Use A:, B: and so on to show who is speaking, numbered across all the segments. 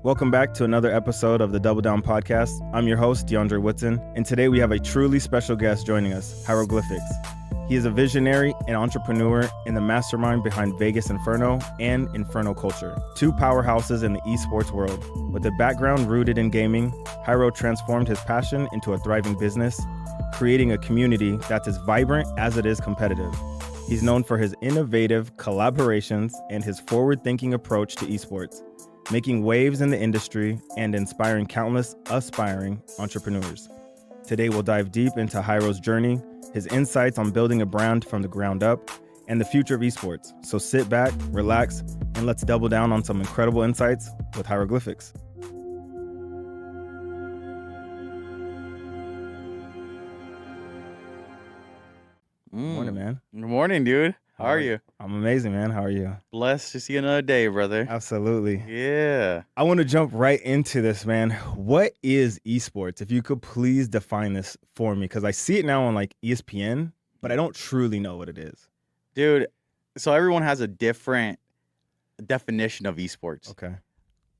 A: Welcome back to another episode of the Double Down Podcast. I'm your host, DeAndre Whitson, and today we have a truly special guest joining us, Glyphics. He is a visionary and entrepreneur and the mastermind behind Vegas Inferno and Inferno Culture, two powerhouses in the esports world. With a background rooted in gaming, Hyro transformed his passion into a thriving business, creating a community that's as vibrant as it is competitive. He's known for his innovative collaborations and his forward-thinking approach to esports, making waves in the industry and inspiring countless aspiring entrepreneurs. Today, we'll dive deep into Hyro's journey, his insights on building a brand from the ground up, and the future of esports. So sit back, relax, and let's double down on some incredible insights with Glyphics. Morning, man.
B: Good morning, dude. How are you?
A: I'm amazing, man. How are you?
B: Blessed to see another day, brother.
A: Absolutely.
B: Yeah.
A: I want to jump right into this, man. What is esports? If you could please define this for me, because I see it now on like ESPN, but I don't truly know what it is.
B: Dude, so everyone has a different definition of esports.
A: Okay.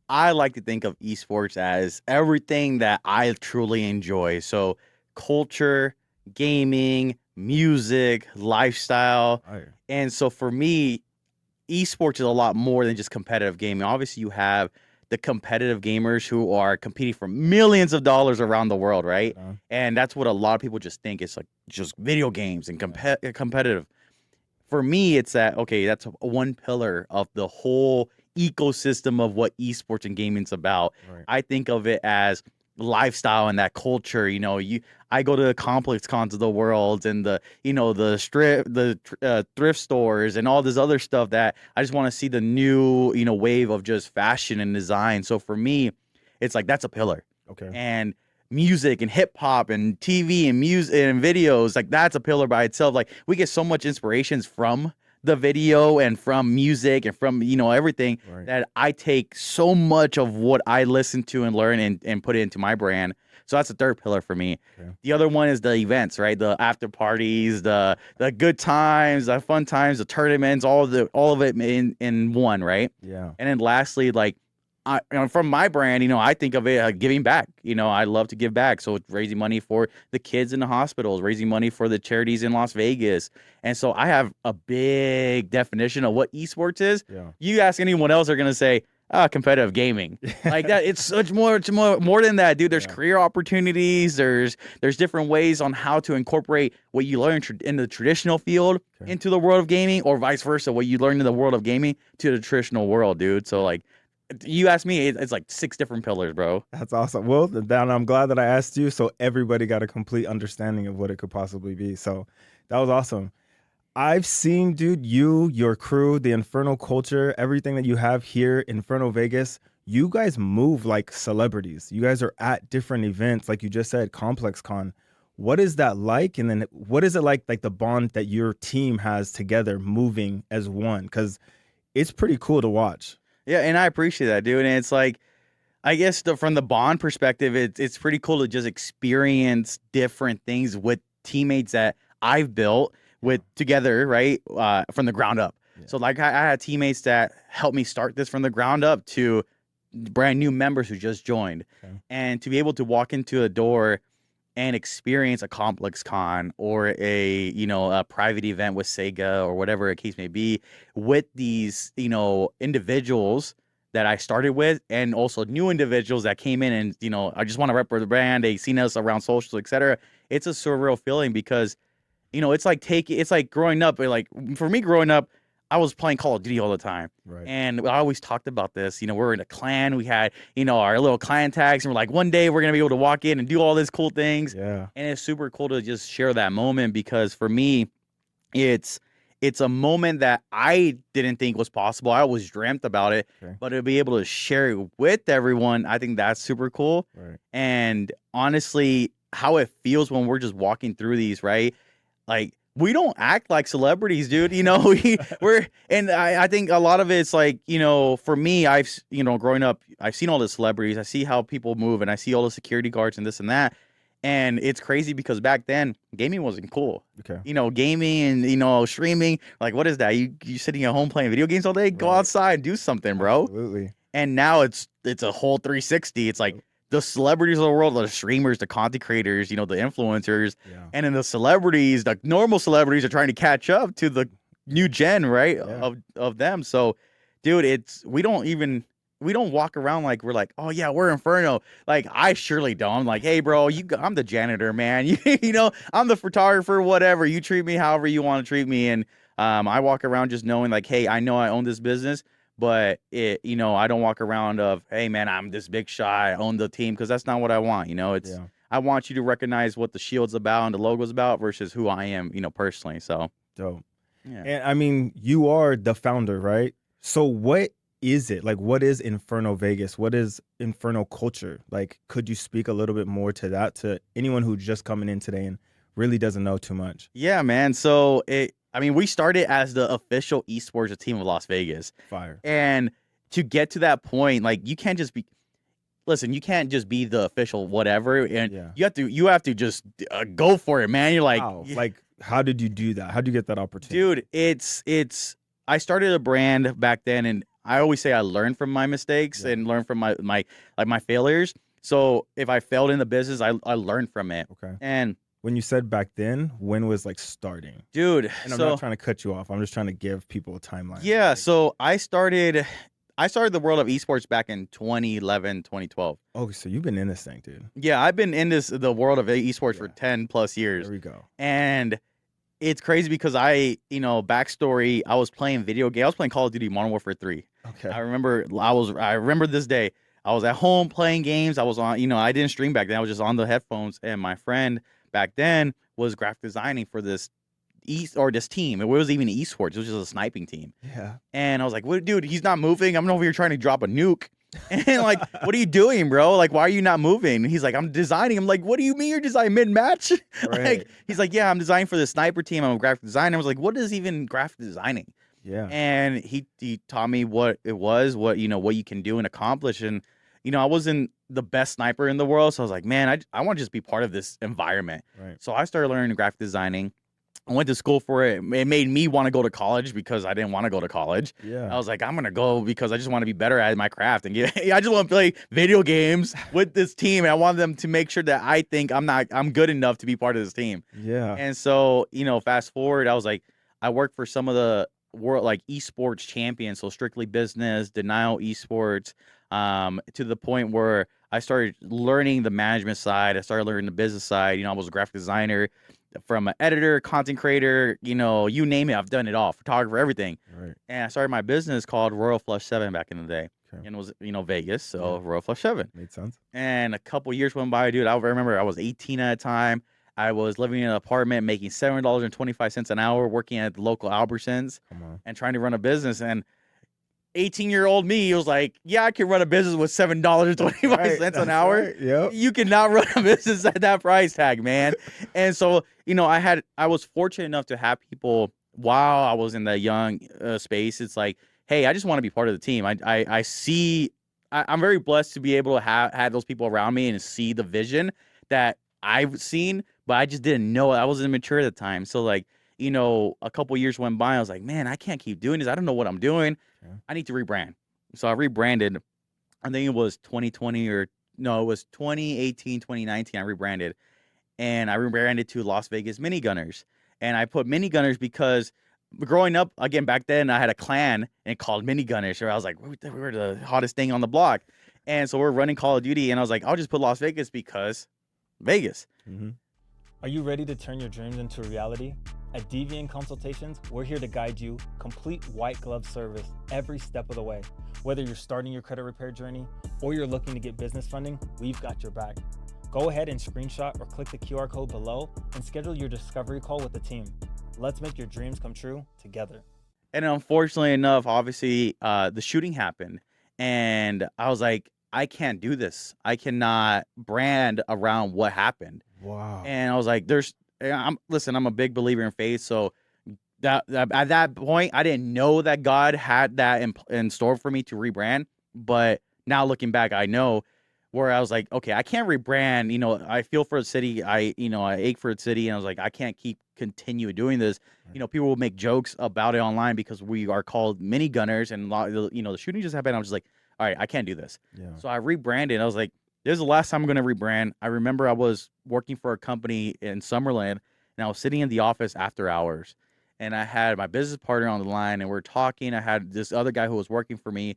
B: I like to think of esports as everything that I truly enjoy. So culture, gaming, music, lifestyle.
A: Right.
B: And so for me, esports is a lot more than just competitive gaming. Obviously, you have the competitive gamers who are competing for millions of dollars around the world, right? And that's what a lot of people just think. It's like just video games and competitive. For me, it's that, okay, that's one pillar of the whole ecosystem of what esports and gaming's about.
A: Right.
B: I think of it as lifestyle and that culture. I go to the complex cons of the world and the thrift stores and all this other stuff that I just want to see the new wave of just fashion and design. So for me, it's like that's a pillar.
A: Okay.
B: And music and hip hop and TV and music and videos, like that's a pillar by itself. Like we get so much inspirations from the video and from music and from everything, right, that I take so much of what I listen to and learn and put it into my brand. So that's the third pillar for me. Okay. The other one is the events, right? The after parties, the good times, the fun times, the tournaments, all of it in one, right?
A: Yeah.
B: And then lastly, like from my brand, I think of it giving back. I love to give back. So it's raising money for the kids in the hospitals, raising money for the charities in Las Vegas. And so I have a big definition of what esports is. Yeah. You ask anyone else, they're going to say, competitive gaming. Like that. It's such more than that, dude. There's career opportunities. There's different ways on how to incorporate what you learn in the traditional field into the world of gaming, or vice versa, what you learn in the world of gaming to the traditional world, dude. So like, you asked me, it's like 6 different pillars, bro.
A: That's awesome. Well, then I'm glad that I asked you, so everybody got a complete understanding of what it could possibly be. So that was awesome. I've seen, dude, your crew, the Inferno Culture, everything that you have here in Inferno Vegas, you guys move like celebrities. You guys are at different events, like you just said, Complex Con. What is that like? And then what is it like the bond that your team has together moving as one? Because it's pretty cool to watch.
B: Yeah, and I appreciate that, dude. And it's like, I guess from the bond perspective, it's pretty cool to just experience different things with teammates that I've built with together, right, from the ground up. Yeah. So like I had teammates that helped me start this from the ground up to brand new members who just joined. Okay. And to be able to walk into a door and experience a Complex Con or a private event with Sega or whatever the case may be with these, individuals that I started with, and also new individuals that came in and, I just want to rep the brand. They seen us around socials, etc. It's a surreal feeling because, it's like growing up. Like for me growing up, I was playing Call of Duty all the time. Right. And I always talked about this. We're in a clan. We had, our little clan tags. And we're like, one day we're going to be able to walk in and do all these cool things. Yeah. And it's super cool to just share that moment because for me, it's a moment that I didn't think was possible. I always dreamt about it. Okay. But to be able to share it with everyone, I think that's super cool. Right. And honestly, how it feels when we're just walking through these, right? Like, we don't act like celebrities, dude. I think a lot of it's like, for me, I've, growing up, I've seen all the celebrities. I see how people move and I see all the security guards and this and that. And it's crazy because back then gaming wasn't cool. Okay. Gaming and, streaming, like, what is that? You sitting at home playing video games all day? Right. Go outside, do something, bro.
A: Absolutely.
B: And now it's a whole 360. It's like the celebrities of the world, the streamers, the content creators, the influencers, and then the celebrities, the normal celebrities are trying to catch up to the new gen, right? Of them. So, dude, we don't walk around like we're like, oh yeah, we're Inferno. Like I surely don't. I'm like, hey bro, I'm the janitor, man. I'm the photographer, whatever. You treat me however you want to treat me. And I walk around just knowing like, hey, I know I own this business. But I don't walk around of, hey man, I'm this big shot, I own the team, because that's not what I want. I want you to recognize what the shield's about and the logo's about versus who I am, personally. So
A: dope.
B: Yeah.
A: And I mean, you are the founder, right? So what is it? Like, what is Inferno Vegas? What is Inferno Culture? Like, could you speak a little bit more to that, to anyone who's just coming in today and really doesn't know too much?
B: Yeah, man. So we started as the official esports team of Las Vegas.
A: Fire.
B: And to get to that point, like you can't just be the official whatever, and you have to just go for it, man. You're like,
A: wow. Like, how did you do that? How did you get that opportunity?
B: Dude, I started a brand back then, and I always say I learned from my mistakes and learn from my failures. So if I failed in the business, I learned from it.
A: Okay.
B: And
A: when you said back then, when was like starting?
B: Dude,
A: and I'm not trying to cut you off. I'm just trying to give people a timeline.
B: Yeah, so I started the world of esports back in 2011, 2012.
A: Oh, so you've been in this thing, dude.
B: Yeah, I've been in the world of esports for 10 plus years.
A: There we go.
B: And it's crazy because backstory, I was playing video games. I was playing Call of Duty Modern Warfare 3.
A: Okay.
B: I remember this day. I was at home playing games. I was on, I didn't stream back then. I was just on the headphones, and my friend back then was graphic designing for this team. It wasn't even esports. It was just a sniping team.
A: Yeah.
B: And I was like, "What, dude? He's not moving. I'm over here trying to drop a nuke." And like, "What are you doing, bro? Like, why are you not moving?" And he's like, "I'm designing." I'm like, "What do you mean you're designing mid-match?"
A: Right.
B: Like, he's like, "Yeah, I'm designing for the sniper team. I'm a graphic designer." I was like, "What is even graphic designing?"
A: Yeah.
B: And he taught me what it was, what you can do and accomplish. And I wasn't the best sniper in the world, so I was like, man, I want to just be part of this environment.
A: Right.
B: So I started learning graphic designing. I went to school for it. It made me want to go to college because I didn't want to go to college.
A: Yeah.
B: I was like, I'm gonna go because I just want to be better at my craft and I just want to play video games with this team. And I want them to make sure that I think I'm good enough to be part of this team.
A: Yeah.
B: And so, fast forward, I was like, I worked for some of the world like esports champions, so Strictly Business, Denial Esports, to the point where I started learning the management side. I started learning the business side. I was a graphic designer, from an editor, content creator, you name it, I've done it all, photographer, everything.
A: Right.
B: And I started my business called Royal Flush 7 back in the day.
A: Okay.
B: And it was, Vegas, so Royal Flush 7.
A: Made sense.
B: And a couple years went by, dude. I remember I was 18 at a time. I was living in an apartment making $7.25 an hour, working at the local Albertsons and trying to run a business. And 18-year-old me was like, yeah, I can run a business with $7.25 an hour.
A: Right. Yep.
B: You cannot run a business at that price tag, man. And so, I was fortunate enough to have people while I was in that young space. It's like, hey, I just want to be part of the team. I'm very blessed to be able to have those people around me and see the vision that I've seen, but I just didn't know it. I wasn't mature at the time. So like, a couple years went by. I was like, man, I can't keep doing this. I don't know what I'm doing. Yeah. I need to rebrand. So I rebranded. I think it was 2020 it was 2018, 2019. I rebranded. And I rebranded to Las Vegas Minigunners. And I put Minigunners because growing up, again, back then, I had a clan and called Minigunners. So I was like, we were the hottest thing on the block. And so we're running Call of Duty. And I was like, I'll just put Las Vegas because Vegas.
A: Mm-hmm.
C: Are you ready to turn your dreams into reality? At Deviant Consultations, we're here to guide you, complete white glove service every step of the way. Whether you're starting your credit repair journey or you're looking to get business funding, we've got your back. Go ahead and screenshot or click the QR code below and schedule your discovery call with the team. Let's make your dreams come true together.
B: And unfortunately enough, obviously, the shooting happened. And I was like, I can't do this. I cannot brand around what happened.
A: Wow.
B: And I was like, I'm a big believer in faith. So that at that point, I didn't know that God had that in store for me to rebrand. But now looking back, I know where I was like, okay, I can't rebrand. I feel for the city. I ache for the city. And I was like, I can't continue doing this. Right. People will make jokes about it online because we are called Minigunners and the shooting just happened. I was just like, all right, I can't do this.
A: Yeah.
B: So I rebranded. I was like, this is the last time I'm going to rebrand. I remember I was working for a company in Summerland, and I was sitting in the office after hours, and I had my business partner on the line, and we're talking. I had this other guy who was working for me,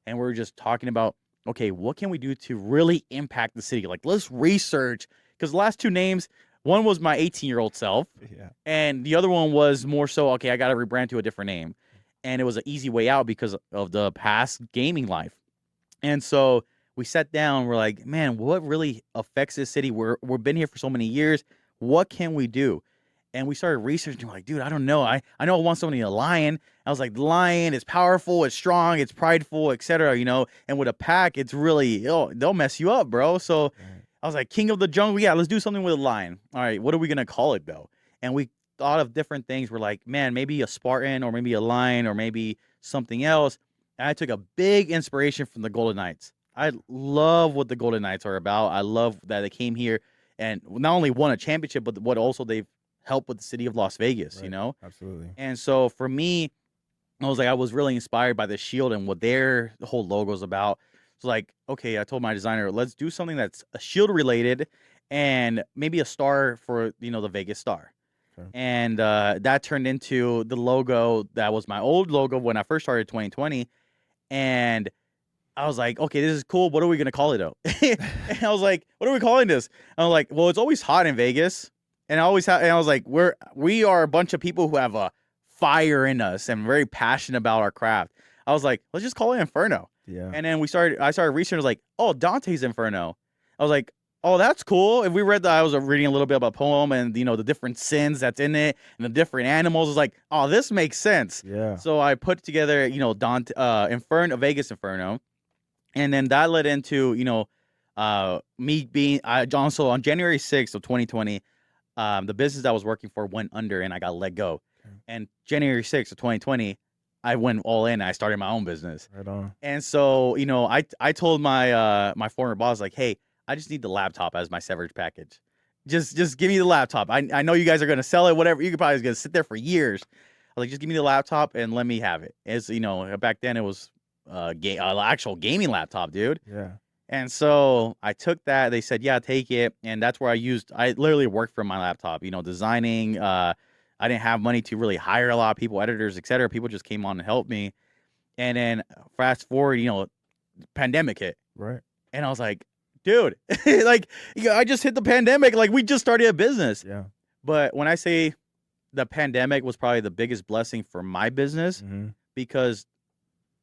B: and we were just talking about, okay, what can we do to really impact the city? Like, let's research, because the last two names, one was my 18-year-old self,
A: Yeah.
B: and the other one was more so, okay, I got to rebrand to a different name. And it was an easy way out because of the past gaming life. And so we sat down, we're like, man, what really affects this city? We've been here for so many years. What can we do? And we started researching. We're like, dude, I don't know. I know I want somebody a lion. I was like, the lion is powerful, it's strong, it's prideful, etc. And with a pack, it's really, they'll mess you up, bro. So
A: Right.
B: I was like, King of the Jungle. Yeah, let's do something with a lion. All right, what are we going to call it, though? And we thought of different things. We're like, man, maybe a Spartan or maybe a lion or maybe something else. And I took a big inspiration from the Golden Knights. I love what the Golden Knights are about. I love that they came here and not only won a championship, but what also they've helped with the city of Las Vegas,
A: Right. Absolutely.
B: And so for me, I was really inspired by the shield and what their whole logo is about. So like, okay, I told my designer, let's do something that's a shield related and maybe a star for, the Vegas star.
A: Okay.
B: And that turned into the logo that was my old logo when I first started 2020. And I was like, okay, this is cool. What are we going to call it, though? And I was like, what are we calling this? And I'm like, well, it's always hot in Vegas. And I was like, we are a bunch of people who have a fire in us and very passionate about our craft. I was like, let's just call it Inferno.
A: Yeah.
B: And then I started researching. I was like, oh, Dante's Inferno. I was like, oh, that's cool. If we read that, I was reading a little bit about a poem and, the different sins that's in it and the different animals. I was like, oh, this makes sense.
A: Yeah.
B: So I put together, Dante, Inferno, Vegas Inferno. And then that led into, me being, so on January 6th of 2020, the business I was working for went under and I got let go.
A: Okay.
B: And January 6th of 2020, I went all in. I started my own business.
A: Right on.
B: And so, I told my my former boss, like, hey, I just need the laptop as my severance package. Just give me the laptop. I know you guys are going to sell it, whatever. You could probably going to sit there for years. I was like, just give me the laptop and let me have it. It's, back then it was actual gaming laptop, dude.
A: Yeah.
B: And so I took that. They said, yeah, take it. And that's where I literally worked from my laptop, designing. I didn't have money to really hire a lot of people, editors, etc. People just came on and helped me. And then fast forward, pandemic hit.
A: Right.
B: And I was like, dude, like, I just hit the pandemic. Like, we just started a business.
A: Yeah.
B: But when I say the pandemic was probably the biggest blessing for my business,
A: Mm-hmm.
B: because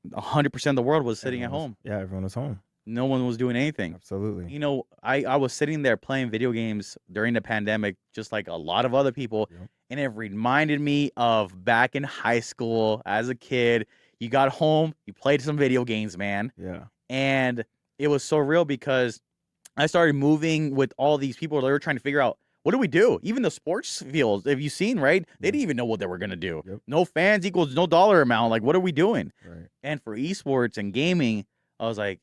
B: 100% of the world was sitting at home.
A: Yeah, everyone was home.
B: No one was doing anything.
A: Absolutely.
B: I was sitting there playing video games during the pandemic, just like a lot of other people.
A: Yep.
B: And it reminded me of back in high school as a kid. You got home, you played some video games, man.
A: Yeah.
B: And it was so real because I started moving with all these people that were trying to figure out, what do we do? Even the sports fields, have you seen, right? They didn't even know what they were going to do.
A: Yep.
B: No fans equals no dollar amount. Like, what are we doing?
A: Right.
B: And for esports and gaming, I was like,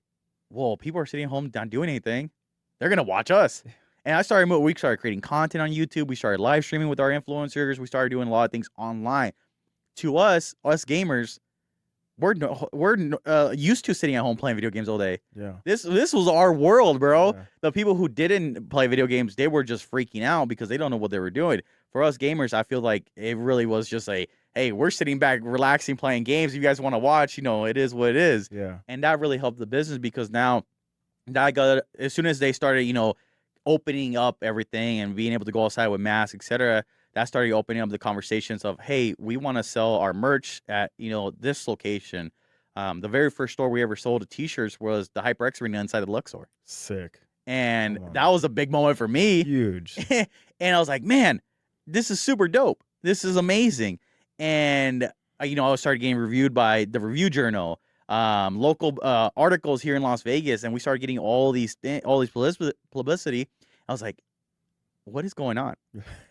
B: whoa, people are sitting home not doing anything. They're going to watch us. And we started creating content on YouTube. We started live streaming with our influencers. We started doing a lot of things online. To us gamers, we're used to sitting at home playing video games all day.
A: Yeah.
B: This was our world, bro.
A: Yeah.
B: The people who didn't play video games, they were just freaking out because they don't know what they were doing. For us gamers, I feel like it really was just hey, we're sitting back, relaxing, playing games. If you guys want to watch, it is what it is.
A: Yeah.
B: And that really helped the business because now as soon as they started, opening up everything and being able to go outside with masks, etc., that started opening up the conversations of, hey, we want to sell our merch at, this location. The very first store we ever sold T-shirts was the HyperX Arena inside the Luxor.
A: Sick.
B: And
A: Come on.
B: that was a big moment for me.
A: Huge.
B: And I was like, man, this is super dope. This is amazing. And, I started getting reviewed by the Review Journal, local articles here in Las Vegas. And we started getting all these publicity. I was like, what is going on?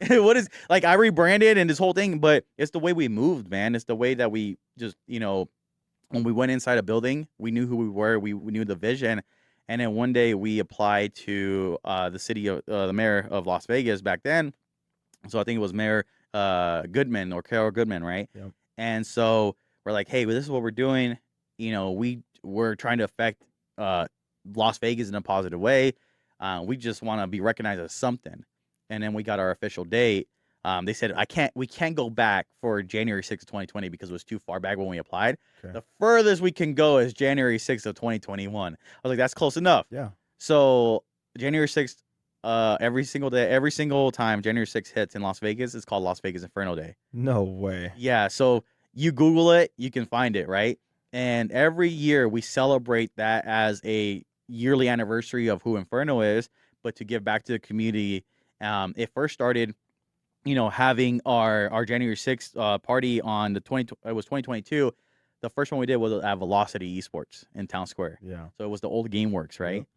B: What is, like, I rebranded and this whole thing, but it's the way we moved, man. It's the way that we just, when we went inside a building, we knew who we were. We knew the vision. And then one day we applied to the city of the mayor of Las Vegas back then. So I think it was Mayor Goodman or Carol Goodman, right?
A: Yep.
B: And so we're like, hey, well, this is what we're doing. We we're trying to affect Las Vegas in a positive way. We just want to be recognized as something. And then we got our official date. They said we can't go back for January 6th of 2020 because it was too far back when we applied.
A: Okay.
B: The furthest we can go is January 6th of 2021. I was like, that's close enough.
A: Yeah.
B: So January 6th, every single day, every single time January 6th hits in Las Vegas, it's called Las Vegas Inferno Day.
A: No way.
B: Yeah. So you Google it, you can find it, right? And every year we celebrate that as a yearly anniversary of who Inferno is, but to give back to the community. It first started, having our January 6th party on it was 2022. The first one we did was at Velocity Esports in Town Square.
A: Yeah.
B: So it was the old GameWorks, right? Yep.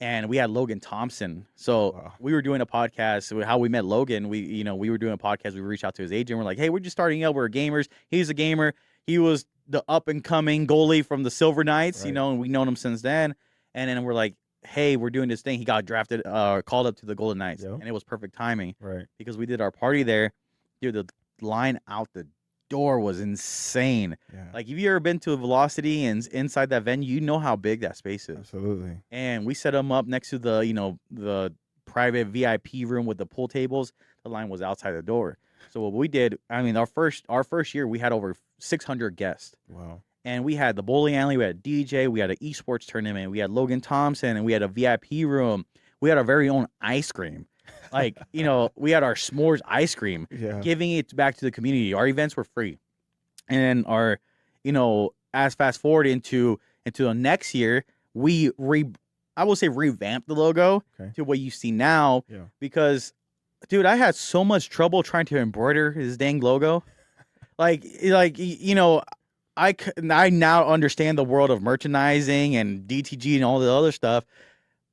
B: And we had Logan Thompson. So
A: Wow.
B: we were doing a podcast. How we met Logan, we were doing a podcast. We reached out to his agent. We're like, hey, we're just starting out. We're gamers. He's a gamer. He was the up and coming goalie from the Silver Knights,
A: Right.
B: and we've known him since then. And then we're like, hey, we're doing this thing. He got drafted, called up to the Golden Knights,
A: Yep.
B: and it was perfect timing,
A: Right.
B: because we did our party there. Dude, the line out the door was insane.
A: Yeah.
B: Like, if you ever been to a Velocity and inside that venue, you know how big that space is.
A: Absolutely.
B: And we set them up next to the private VIP room with the pool tables. The line was outside the door. So what we did, our first year, we had over 600 guests.
A: Wow.
B: And we had the bowling alley, we had a DJ, we had an esports tournament, we had Logan Thompson, and we had a VIP room. We had our very own ice cream. Like, we had our s'mores ice cream,
A: Yeah.
B: giving it back to the community. Our events were free. And our, as fast forward into the next year, we revamped the logo to what you see now.
A: Yeah.
B: Because, dude, I had so much trouble trying to embroider his dang logo. I now understand the world of merchandising and DTG and all the other stuff.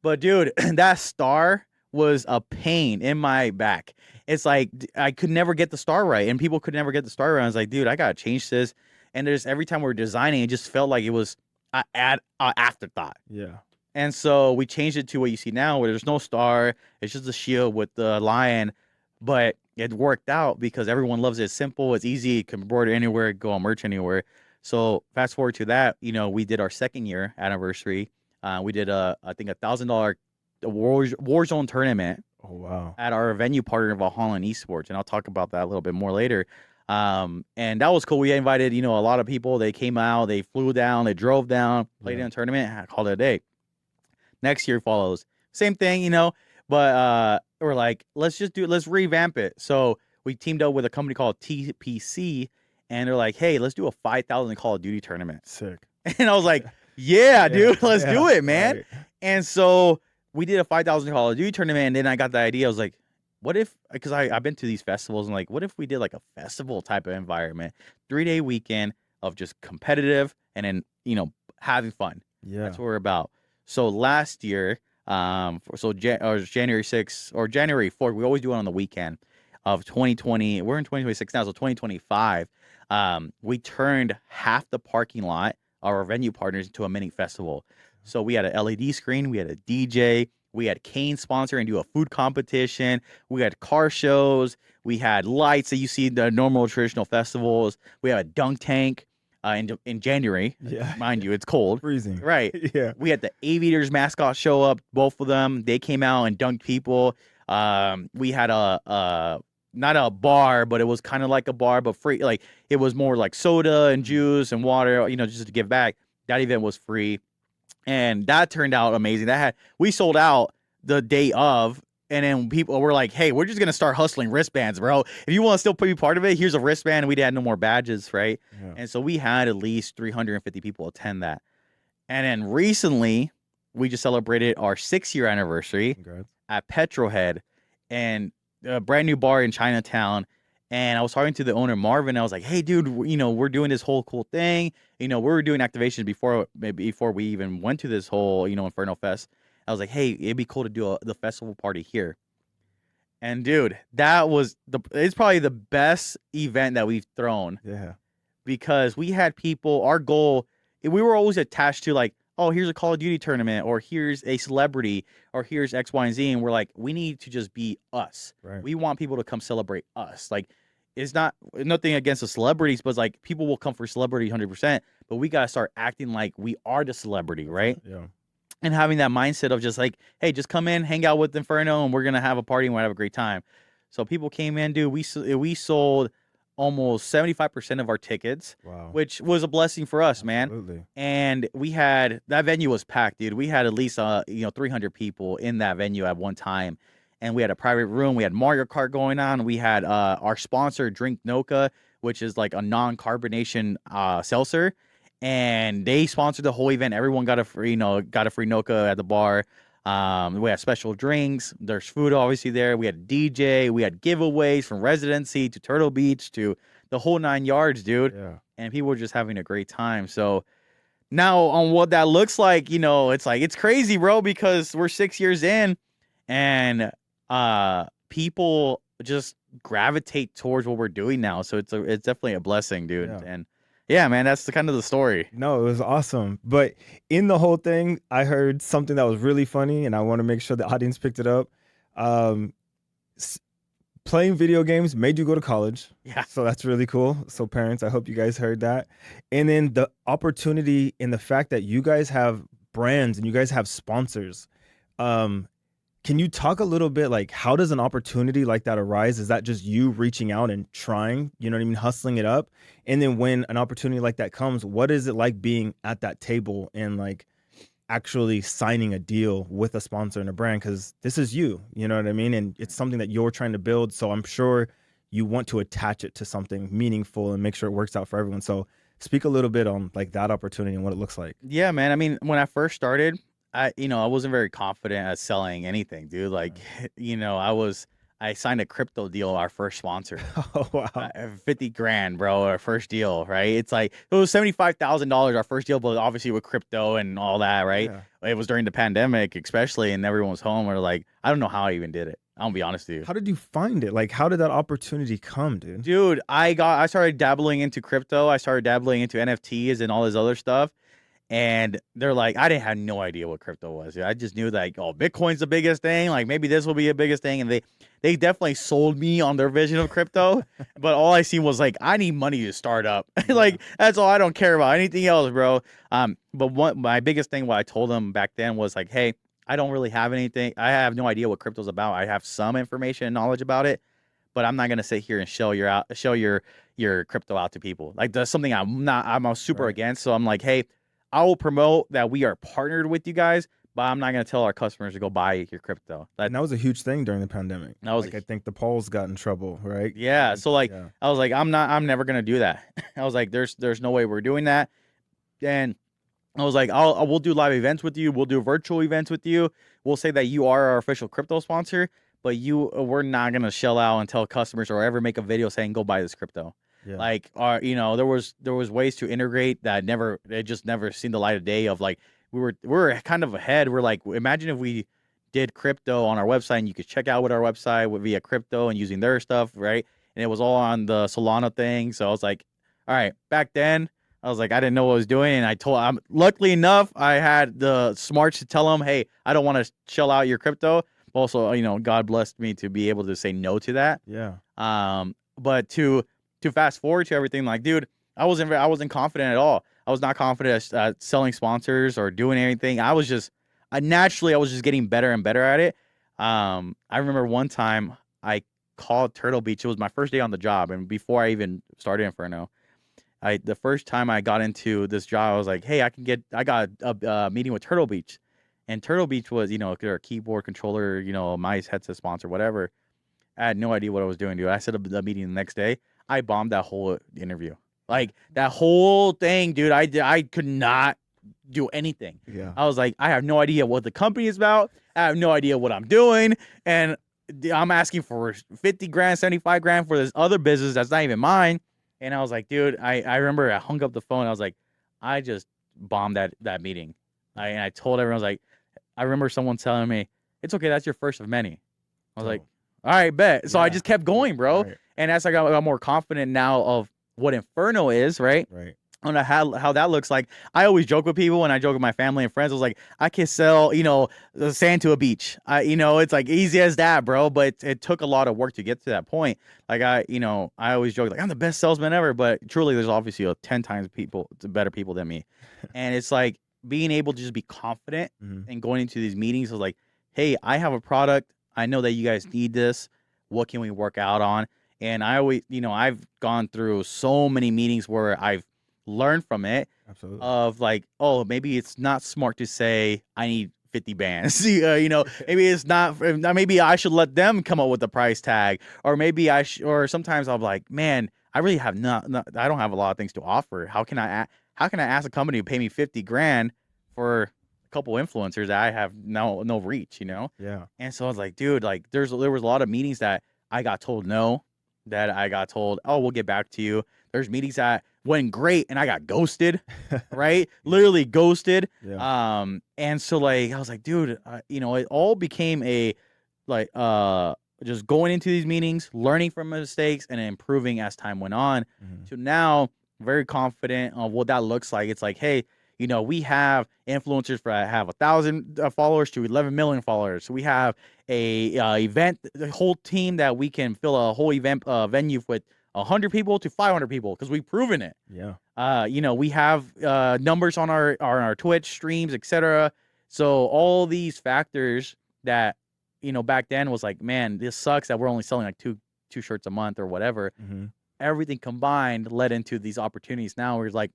B: But, dude, that star was a pain in my back. It's like I could never get the star right, and people could never get the star right. I was like, dude, I got to change this. And every time we were designing, it just felt like it was an afterthought.
A: Yeah.
B: And so we changed it to what you see now, where there's no star. It's just a shield with the lion. But it worked out because everyone loves it. It's simple. It's easy. It can embroider anywhere, go on merch anywhere. So fast forward to that, we did our second year anniversary. We did I think $1,000 Warzone tournament.
A: Oh, wow.
B: At our venue partner of Holland Esports, and I'll talk about that a little bit more later. And that was cool. We invited a lot of people. They came out, they flew down, they drove down, played in a tournament, called it a day. Next year follows, same thing, but we're like, let's revamp it. So we teamed up with a company called TPC. And they're like, hey, let's do a 5,000 Call of Duty tournament.
A: Sick.
B: And I was like, yeah, dude, let's do it, man.
A: Right.
B: And so we did a 5,000 Call of Duty tournament. And then I got the idea. I was like, what if, because I've been to these festivals, and like, what if we did like a festival type of environment, 3-day weekend of just competitive and then, having fun.
A: Yeah.
B: That's what we're about. So last year, January 6th or January 4th, we always do it on the weekend of 2020. We're in 2026 now, so 2025. We turned half the parking lot of our venue partners into a mini festival. So we had an LED screen, we had a DJ, we had Kane sponsor and do a food competition, we had car shows, we had lights that you see in the normal traditional festivals, we had a dunk tank in January.
A: Yeah.
B: Mind you, it's cold.
A: Freezing.
B: Right.
A: Yeah.
B: We had the Aviators mascot show up, both of them. They came out and dunked people. We had not a bar, but it was kind of like a bar, but free. Like, it was more like soda and juice and water, just to give back. That event was free. And that turned out amazing. We sold out the day of, and then people were like, hey, we're just going to start hustling wristbands, bro. If you want to still be part of it, here's a wristband. And we had no more badges, right?
A: Yeah.
B: And so we had at least 350 people attend that. And then recently, we just celebrated our 6-year anniversary.
A: Congrats.
B: At Petrolhead, and a brand new bar in Chinatown. And I was talking to the owner, Marvin. I was like, hey, dude, we're doing this whole cool thing. We were doing activations before we even went to this whole, Inferno Fest. I was like, hey, it'd be cool to do the festival party here. And dude, it's probably the best event that we've thrown.
A: Yeah.
B: Because we had people, our goal, we were always attached to like, oh, here's a Call of Duty tournament, or here's a celebrity, or here's X, Y, and Z. And we're like, we need to just be us.
A: Right.
B: We want people to come celebrate us. Like, it's nothing against the celebrities, but it's like people will come for celebrity 100%. but we got to start acting like we are the celebrity, right?
A: Yeah.
B: And having that mindset of just like, hey, just come in, hang out with Inferno, and we're gonna have a party and we'll have a great time. So people came in, dude. We sold almost 75% of our tickets,
A: Wow.
B: which was a blessing for us, man.
A: Absolutely.
B: And we had that venue was packed, dude. We had at least 300 people in that venue at one time, and we had a private room. We had Mario Kart going on. We had our sponsor, Drink Noka, which is like a non-carbonation seltzer. And they sponsored the whole event. Everyone got a free Noka at the bar. We had special drinks. There's food obviously there. We had a DJ. We had giveaways from residency to Turtle Beach to the whole 9 yards, dude.
A: Yeah.
B: And people were just having a great time. So now on what that looks like, it's like it's crazy, bro, because we're 6 years in, and people just gravitate towards what we're doing now. So it's definitely a blessing, dude.
A: Yeah.
B: And yeah, man, that's the kind of the story.
A: No, it was awesome. But in the whole thing, I heard something that was really funny, and I want to make sure the audience picked it up. Playing video games made you go to college.
B: Yeah.
A: So that's really cool. So parents, I hope you guys heard that. And then the opportunity in the fact that you guys have brands and you guys have sponsors. Can you talk a little bit, like, how does an opportunity like that arise? Is that just you reaching out and trying, you know what I mean, hustling it up? And then when an opportunity like that comes, what is it like being at that table and like actually signing a deal with a sponsor and a brand? Because this is you know what I mean? And it's something that you're trying to build. So I'm sure you want to attach it to something meaningful and make sure it works out for everyone. So speak a little bit on like that opportunity and what it looks like.
B: Yeah, man. I mean, when I first started, I wasn't very confident at selling anything, dude. Like, I signed a crypto deal, our first sponsor.
A: Oh, wow.
B: 50 grand, bro, our first deal, right? It's like, it was $75,000, our first deal, but obviously with crypto and all that, right?
A: Yeah.
B: It was during the pandemic, especially, and everyone was home. We're like, I don't know how I even did it. I'm gonna be honest with you.
A: How did you find it? Like, how did that opportunity come, dude?
B: Dude, I started dabbling into crypto. I started dabbling into NFTs and all this other stuff. And they're like, I didn't have no idea what crypto was. I just knew that, Bitcoin's the biggest thing. Like, maybe this will be the biggest thing. And they definitely sold me on their vision of crypto. But all I seen was like, I need money to start up. Like, that's all. I don't care about anything else, bro. But my biggest thing, what I told them back then was like, hey, I don't really have anything. I have no idea what crypto's about. I have some information and knowledge about it, but I'm not gonna sit here and show your crypto out to people. Like, that's something I'm super against. So I'm like, hey, I will promote that we are partnered with you guys, but I'm not going to tell our customers to go buy your crypto.
A: And that was a huge thing during the pandemic. I think the polls got in trouble, right?
B: Yeah. So I was like, I'm never going to do that. I was like, there's no way we're doing that. And I was like, we'll do live events with you. We'll do virtual events with you. We'll say that you are our official crypto sponsor, but we're not going to shell out and tell customers or ever make a video saying, go buy this crypto. Yeah. Like, there was ways to integrate that it just never seen the light of day of like, we were kind of ahead. We're like, imagine if we did crypto on our website and you could check out with our website via crypto and using their stuff, right? And it was all on the Solana thing. So I was like, all right, back then I was like, I didn't know what I was doing. And luckily enough, I had the smarts to tell them, hey, I don't want to shell out your crypto. Also, God blessed me to be able to say no to that.
A: Yeah.
B: But to fast forward to everything, like, dude, I wasn't confident at all. I was not confident at selling sponsors or doing anything. I was just getting better and better at it. I remember one time I called Turtle Beach. It was my first day on the job, and before I even started Inferno, the first time I got into this job, I was like, hey, I got a meeting with Turtle Beach, and Turtle Beach was, their keyboard controller, mice, headset sponsor, whatever. I had no idea what I was doing, dude. I set up the meeting the next day. I bombed that whole interview. Like, that whole thing, dude, I could not do anything.
A: Yeah.
B: I was like, I have no idea what the company is about. I have no idea what I'm doing. And I'm asking for 50 grand, 75 grand for this other business that's not even mine. And I was like, dude, I remember I hung up the phone. I was like, I just bombed that meeting. And I told everyone, I was like, I remember someone telling me, it's okay, that's your first of many. I was like, all right, bet. So I just kept going, bro. Right. And as I got more confident now of what Inferno is, right?
A: Right.
B: I don't know how that looks like. I always joke with people when I joke with my family and friends. I was like, I can sell, the sand to a beach. It's like easy as that, bro. But it took a lot of work to get to that point. Like I always joke like I'm the best salesman ever, but truly there's obviously 10 times better people than me. And it's like being able to just be confident and going into these meetings was like, hey, I have a product. I know that you guys need this. What can we work out on? And I always, I've gone through so many meetings where I've learn from it.
A: Absolutely.
B: Of like, oh, maybe it's not smart to say I need 50 bands. Maybe it's not. Maybe I should let them come up with the price tag, or maybe or sometimes I'm like, man, I really have I don't have a lot of things to offer. How can I ask a company to pay me 50 grand for a couple influencers that I have no reach?
A: Yeah.
B: And so I was like, dude, like there was a lot of meetings that I got told no, that I got told, oh, we'll get back to you. There's meetings that went great and I got ghosted, right? Literally ghosted.
A: Yeah.
B: And so like I was like, dude, it all became just going into these meetings, learning from mistakes, and improving as time went on. To now, very confident of what that looks like. It's like, hey, we have influencers that have 1,000 followers to 11 million followers. So we have a the whole team that we can fill a whole event venue with 100 people to 500 people because we've proven it.
A: Yeah.
B: We have numbers on our Twitch streams, etc. So all these factors that back then was like, man, this sucks that we're only selling like two shirts a month or whatever. Everything combined led into these opportunities now where it's like,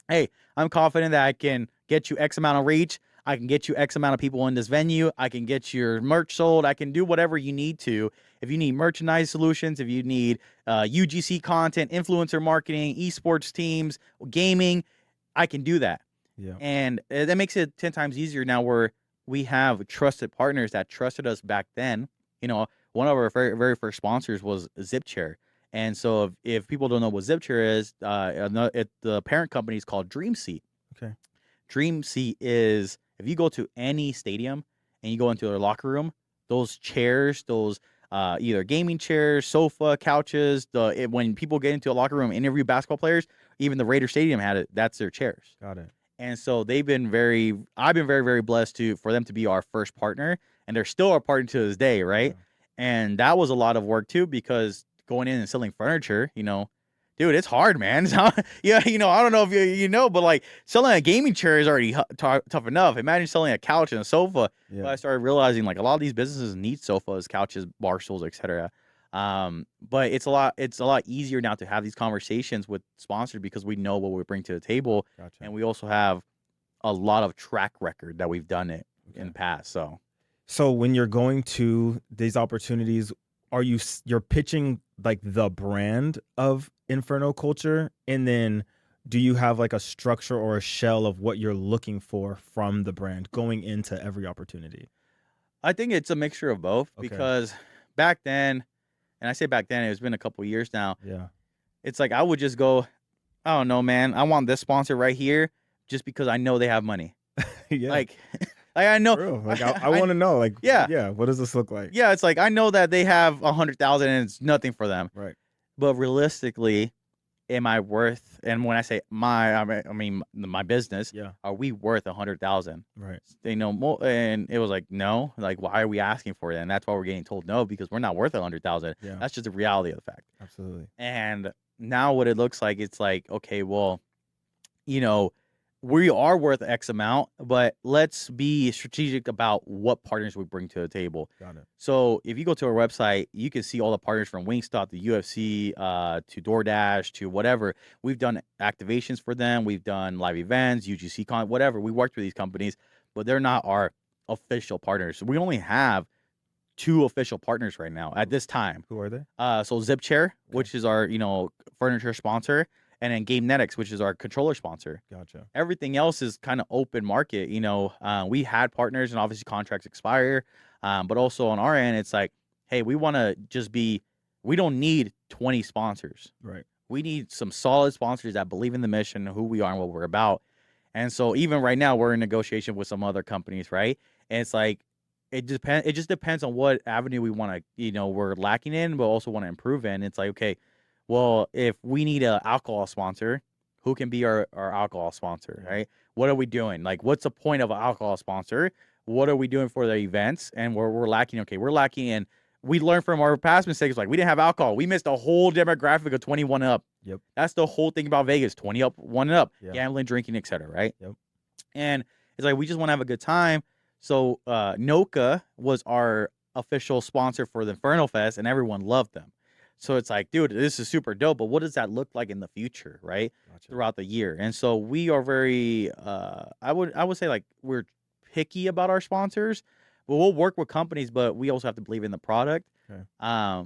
B: hey, I'm confident that I can get you X amount of reach. I can get you X amount of people in this venue. I can get your merch sold. I can do whatever you need to. If you need merchandise solutions, if you need UGC content, influencer marketing, esports teams, gaming, I can do that.
A: Yeah.
B: And that makes it 10 times easier now where we have trusted partners that trusted us back then. One of our very, very first sponsors was ZipChair. And so if people don't know what ZipChair is, the parent company is called DreamSeat.
A: Okay.
B: DreamSeat is, if you go to any stadium and you go into their locker room, those chairs, those either gaming chairs, sofa, couches, when people get into a locker room, interview basketball players, even the Raider Stadium had it. That's their chairs.
A: Got it.
B: And so I've been very, very blessed for them to be our first partner, and they're still our partner to this day, right? Yeah. And that was a lot of work too, because going in and selling furniture, dude, it's hard, man. Yeah, I don't know if you know, but like selling a gaming chair is already tough enough. Imagine selling a couch and a sofa. Yeah. But I started realizing like a lot of these businesses need sofas, couches, bar stools, etc. But it's a lot easier now to have these conversations with sponsors because we know what we bring to the table.
A: Gotcha.
B: And we also have a lot of track record that we've done it in the past.
A: So when you're going to these opportunities, you're pitching like the brand of Inferno Culture, and then do you have like a structure or a shell of what you're looking for from the brand going into every opportunity?
B: I think it's a mixture of both. Okay. Because back then, and I say back then, it's been a couple of years now.
A: Yeah.
B: It's like I would just go, I don't know, man. I want this sponsor right here just because I know they have money.
A: Yeah.
B: Like I know.
A: Like I want to know. Like, yeah. What does this look like?
B: Yeah, it's like I know that they have 100,000 and it's nothing for them.
A: Right.
B: But realistically, am I worth? And when I say I mean my business.
A: Yeah.
B: Are we worth 100,000?
A: Right.
B: They know more, and it was like no. Like why are we asking for it? And that's why we're getting told no, because we're not worth 100,000.
A: Yeah.
B: That's just the reality of the fact.
A: Absolutely.
B: And now what it looks like, it's like, okay, well, we are worth X amount, but let's be strategic about what partners we bring to the table.
A: Got it.
B: So if you go to our website, you can see all the partners from Wingstop to UFC to DoorDash to whatever. We've done activations for them. We've done live events, UGC con, whatever. We worked with these companies, but they're not our official partners. So we only have 2 official partners right now at this time.
A: Who are they?
B: So ZipChair, which is our furniture sponsor. And then GameNetics, which is our controller sponsor.
A: Gotcha.
B: Everything else is kind of open market. We had partners and obviously contracts expire. But also on our end, it's like, hey, we want to we don't need 20 sponsors.
A: Right.
B: We need some solid sponsors that believe in the mission, who we are and what we're about. And so even right now, we're in negotiation with some other companies, right? And it's like, it just depends on what avenue we want to, we're lacking in, but also want to improve in. It's like, okay, well, if we need an alcohol sponsor, who can be our alcohol sponsor, right? What are we doing? Like, what's the point of an alcohol sponsor? What are we doing for the events? And we're lacking. Okay, we're lacking in. We learned from our past mistakes. Like, we didn't have alcohol. We missed a whole demographic of 21 up.
A: Yep.
B: That's the whole thing about Vegas. 20 up, 1 and up,
A: Yeah.
B: gambling, drinking, etc. Right?
A: Yep.
B: And it's like we just want to have a good time. So Noka was our official sponsor for the Inferno Fest, and everyone loved them. So it's like, dude, this is super dope. But what does that look like in the future, right?
A: Gotcha.
B: Throughout the year. And so we are very, I would say like we're picky about our sponsors. But we'll work with companies, but we also have to believe in the product.
A: Okay.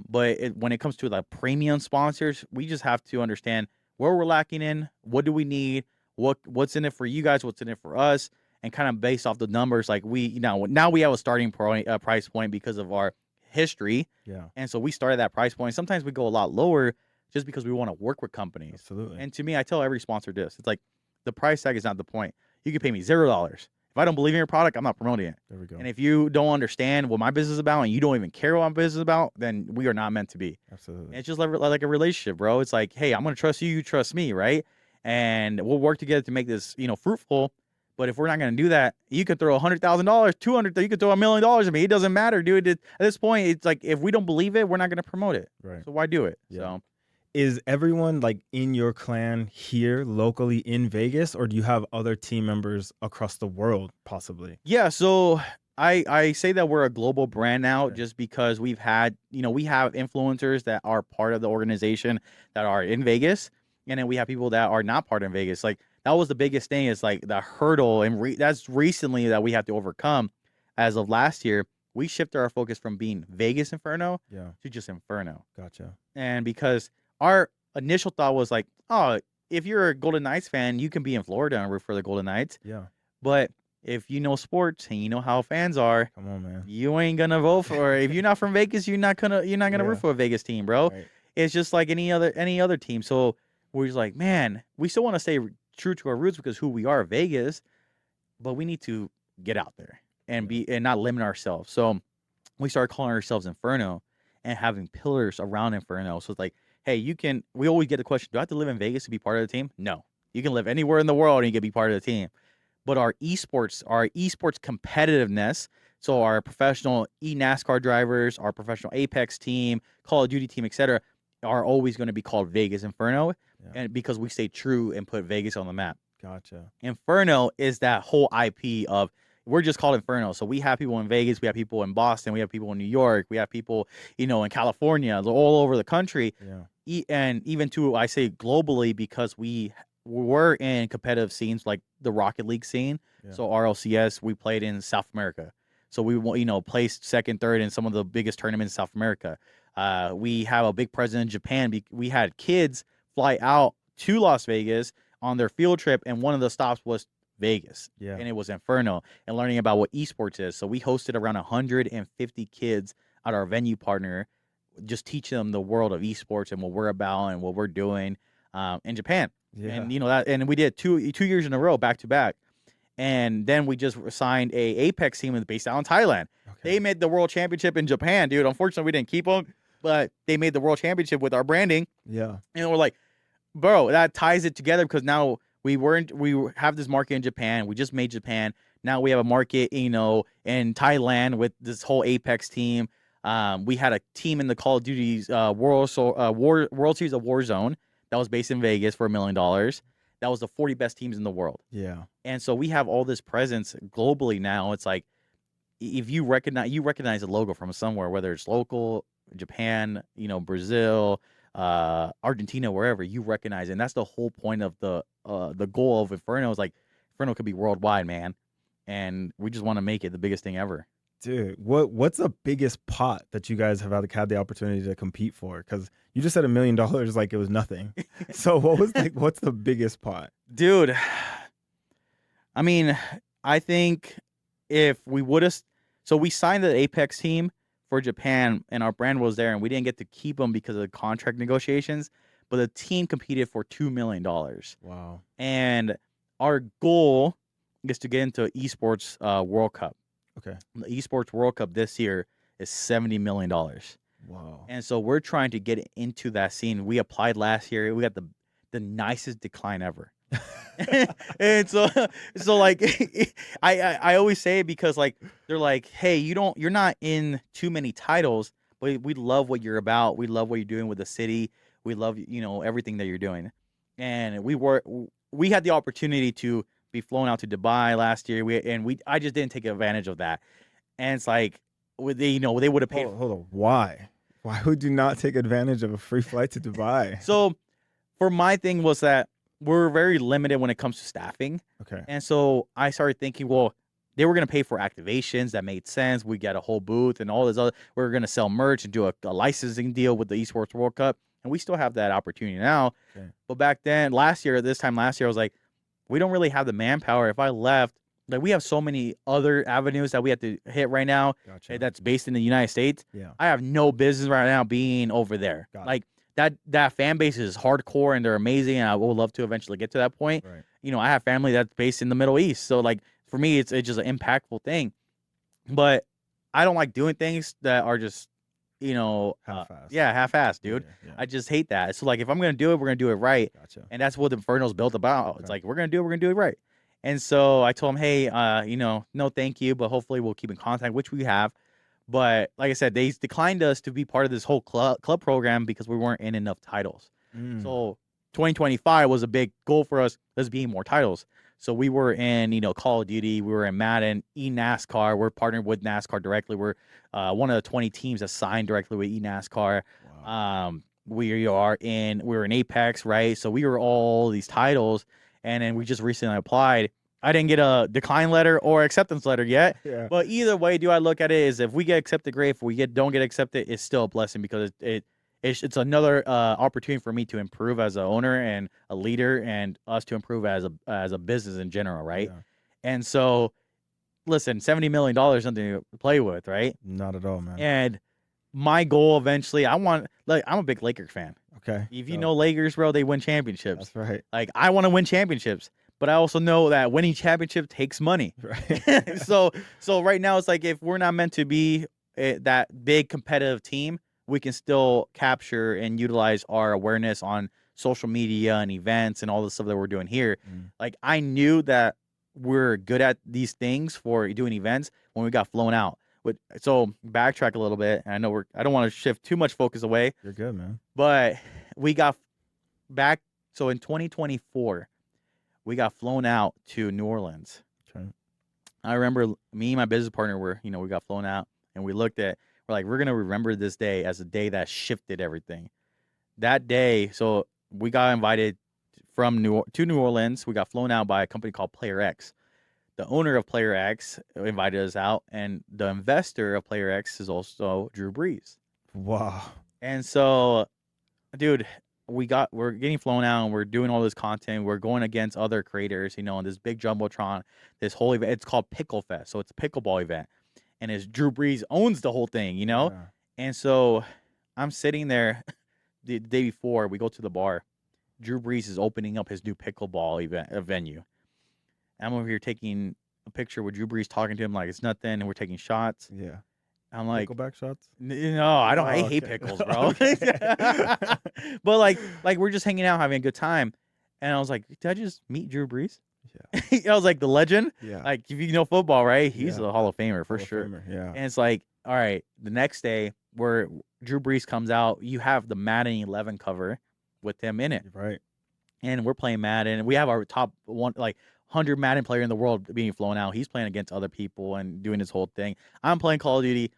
B: But when it comes to like premium sponsors, we just have to understand where we're lacking in, what do we need, what's in it for you guys, what's in it for us, and kind of based off the numbers. Like now we have a starting price point because of our history.
A: Yeah.
B: And so we started that price point. Sometimes we go a lot lower just because we want to work with companies.
A: Absolutely.
B: And to me, I tell every sponsor this. It's like the price tag is not the point. You can pay me $0. If I don't believe in your product, I'm not promoting it.
A: There we go.
B: And if you don't understand what my business is about and you don't even care what my business is about, then we are not meant to be.
A: Absolutely.
B: And it's just like a relationship, bro. It's like, hey, I'm going to trust you, you trust me, right? And we'll work together to make this, fruitful. But if we're not going to do that, you could throw $100,000, $200,000, you could throw $1 million at me. It doesn't matter, dude. At this point, it's like if we don't believe it, we're not going to promote it.
A: Right.
B: So why do it?
A: Yeah.
B: So
A: is everyone like in your clan here locally in Vegas, or do you have other team members across the world possibly?
B: Yeah, so I say that we're a global brand now
A: Okay.
B: just because we have influencers that are part of the organization that are in Vegas, and then we have people that are not part of Vegas. Like that was the biggest thing is like the hurdle, and that's recently that we have to overcome. As of last year, we shifted our focus from being Vegas Inferno to just Inferno.
A: Gotcha.
B: And because our initial thought was like, oh, if you're a Golden Knights fan, you can be in Florida and root for the Golden Knights.
A: Yeah.
B: But if you know sports and you know how fans are,
A: Come on, man.
B: you ain't gonna vote for. If you're not from Vegas, you're not gonna root for a Vegas team, bro.
A: Right.
B: It's just like any other team. So we're just like, man, we still want to stay true to our roots because who we are, Vegas, but we need to get out there and not limit ourselves. So we started calling ourselves Inferno and having pillars around Inferno. So it's like, hey, we always get the question, do I have to live in Vegas to be part of the team? No. You can live anywhere in the world and you can be part of the team. But our esports competitiveness, so our professional NASCAR drivers, our professional Apex team, Call of Duty team, etc., are always going to be called Vegas Inferno, and because we stay true and put Vegas on the map.
A: Gotcha.
B: Inferno is that whole IP of we're just called Inferno. So we have people in Vegas, we have people in Boston, we have people in New York, we have people, in California, all over the country.
A: Yeah.
B: And even I say globally because we were in competitive scenes like the Rocket League scene.
A: Yeah.
B: So RLCS, we played in South America. So we, placed second, third in some of the biggest tournaments in South America. We have a big presence in Japan. We had kids fly out to Las Vegas on their field trip, and one of the stops was Vegas.
A: Yeah.
B: And it was Inferno, and learning about what esports is. So we hosted around 150 kids at our venue partner, just teach them the world of esports and what we're about and what we're doing in Japan.
A: Yeah.
B: And and we did two years in a row, back to back. And then we just signed a Apex team based out in Thailand.
A: Okay.
B: They made the world championship in Japan, dude. Unfortunately, we didn't keep them, but they made the world championship with our branding.
A: Yeah.
B: And we're like, bro, that ties it together because now we have this market in Japan. We just made Japan. Now we have a market, in Thailand with this whole Apex team. We had a team in the Call of Duty's World Series of Warzone that was based in Vegas for $1 million. That was the 40 best teams in the world.
A: Yeah.
B: And so we have all this presence globally now. It's like if you recognize the logo from somewhere, whether it's local, Japan, Brazil, Argentina, wherever, you recognize it. And that's the whole point of the goal of Inferno is like Inferno could be worldwide, man. And we just want to make it the biggest thing ever.
A: Dude, what's the biggest pot that you guys have had the opportunity to compete for? Because you just said $1 million like it was nothing. So what's the biggest pot?
B: Dude, I mean, I think if we would have, so we signed the Apex team for Japan and our brand was there and we didn't get to keep them because of the contract negotiations, but the team competed for $2 million.
A: Wow.
B: And our goal is to get into Esports World Cup.
A: Okay.
B: The Esports World Cup this year is $70 million.
A: Wow.
B: And so we're trying to get into that scene. We applied last year. We got the nicest decline ever. And so like I always say it because like they're like, hey, you're not in too many titles, but we love what you're about. We love what you're doing with the city. We love everything that you're doing. And we had the opportunity to be flown out to Dubai last year. I just didn't take advantage of that. And it's like they would have paid.
A: Hold on. Why would you not take advantage of a free flight to Dubai?
B: So for my thing was that we're very limited when it comes to staffing.
A: Okay.
B: And so I started thinking, well, they were going to pay for activations. That made sense. We got a whole booth and all this other. We were going to sell merch and do a licensing deal with the Esports World Cup. And we still have that opportunity now.
A: Okay.
B: But back then, this time last year, I was like, we don't really have the manpower. If I left, like we have so many other avenues that we have to hit right now.
A: Gotcha.
B: That's based in the United States.
A: Yeah.
B: I have no business right now being over there.
A: Got it.
B: Like that fan base is hardcore and they're amazing. And I would love to eventually get to that point.
A: Right.
B: I have family that's based in the Middle East. So like for me, it's just an impactful thing. But I don't like doing things that are just,
A: half-assed.
B: half-assed, dude.
A: Yeah.
B: I just hate that. So like if I'm gonna do it, we're gonna do it right.
A: Gotcha.
B: And that's what Inferno's built about.
A: Okay.
B: It's like we're gonna do it right. And so I told him, hey, no, thank you, but hopefully we'll keep in contact, which we have. But like I said, they declined us to be part of this whole club program because we weren't in enough titles. So 2025 was a big goal for us. Let's be in more titles. So we were in, Call of Duty. We were in Madden, eNASCAR. We're partnered with NASCAR directly. We're one of the 20 teams that signed directly with eNASCAR.
A: Wow.
B: We were in Apex, right? So we were all these titles. And then we just recently applied. I didn't get a decline letter or acceptance letter yet.
A: Yeah.
B: But either way, do I look at it is if we get accepted, great. If we don't get accepted, it's still a blessing because it's another opportunity for me to improve as an owner and a leader, and us to improve as a business in general, right?
A: Yeah.
B: And so, listen, $70 million is something to play with, right?
A: Not at all, man.
B: And my goal eventually, I'm a big Lakers fan.
A: Okay.
B: If you know Lakers, bro, they win championships.
A: That's right.
B: Like I want to win championships, but I also know that winning championship takes money.
A: Right.
B: So right now it's like if we're not meant to be that big competitive team, we can still capture and utilize our awareness on social media and events and all the stuff that we're doing here. Like I knew that we're good at these things for doing events when we got flown out. So backtrack a little bit. And I know I don't want to shift too much focus away.
A: You're good, man.
B: But we got back. So in 2024, we got flown out to New Orleans.
A: Okay.
B: I remember me and my business partner we got flown out and we're like, we're going to remember this day as a day that shifted everything. That day, so we got invited to New Orleans. We got flown out by a company called Player X. The owner of Player X invited us out, and the investor of Player X is also Drew Brees.
A: Wow.
B: And so, dude, we're getting flown out, and we're doing all this content. We're going against other creators, on this big jumbotron, this whole event. It's called Pickle Fest, so it's a pickleball event, and it's Drew Brees owns the whole thing,
A: Yeah.
B: And so I'm sitting there the day before we go to the bar. Drew Brees is opening up his new pickleball venue. I'm over here taking a picture with Drew Brees talking to him like it's nothing, and we're taking shots.
A: Yeah.
B: I'm like,
A: Pickleback shots?
B: no, I don't. I hate
A: okay.
B: pickles, bro. But like we're just hanging out, having a good time, and I was like, did I just meet Drew Brees?
A: Yeah.
B: I was like the legend.
A: Yeah.
B: Like if you know football, right? He's
A: Yeah.
B: a Hall of Famer for
A: Hall of
B: sure.
A: Famer, yeah.
B: And it's like, all right, the next day where Drew Brees comes out, you have the Madden 11 cover with him in it.
A: Right.
B: And we're playing Madden, and we have our top 100 Madden player in the world being flown out. He's playing against other people and doing his whole thing. I'm playing Call of Duty.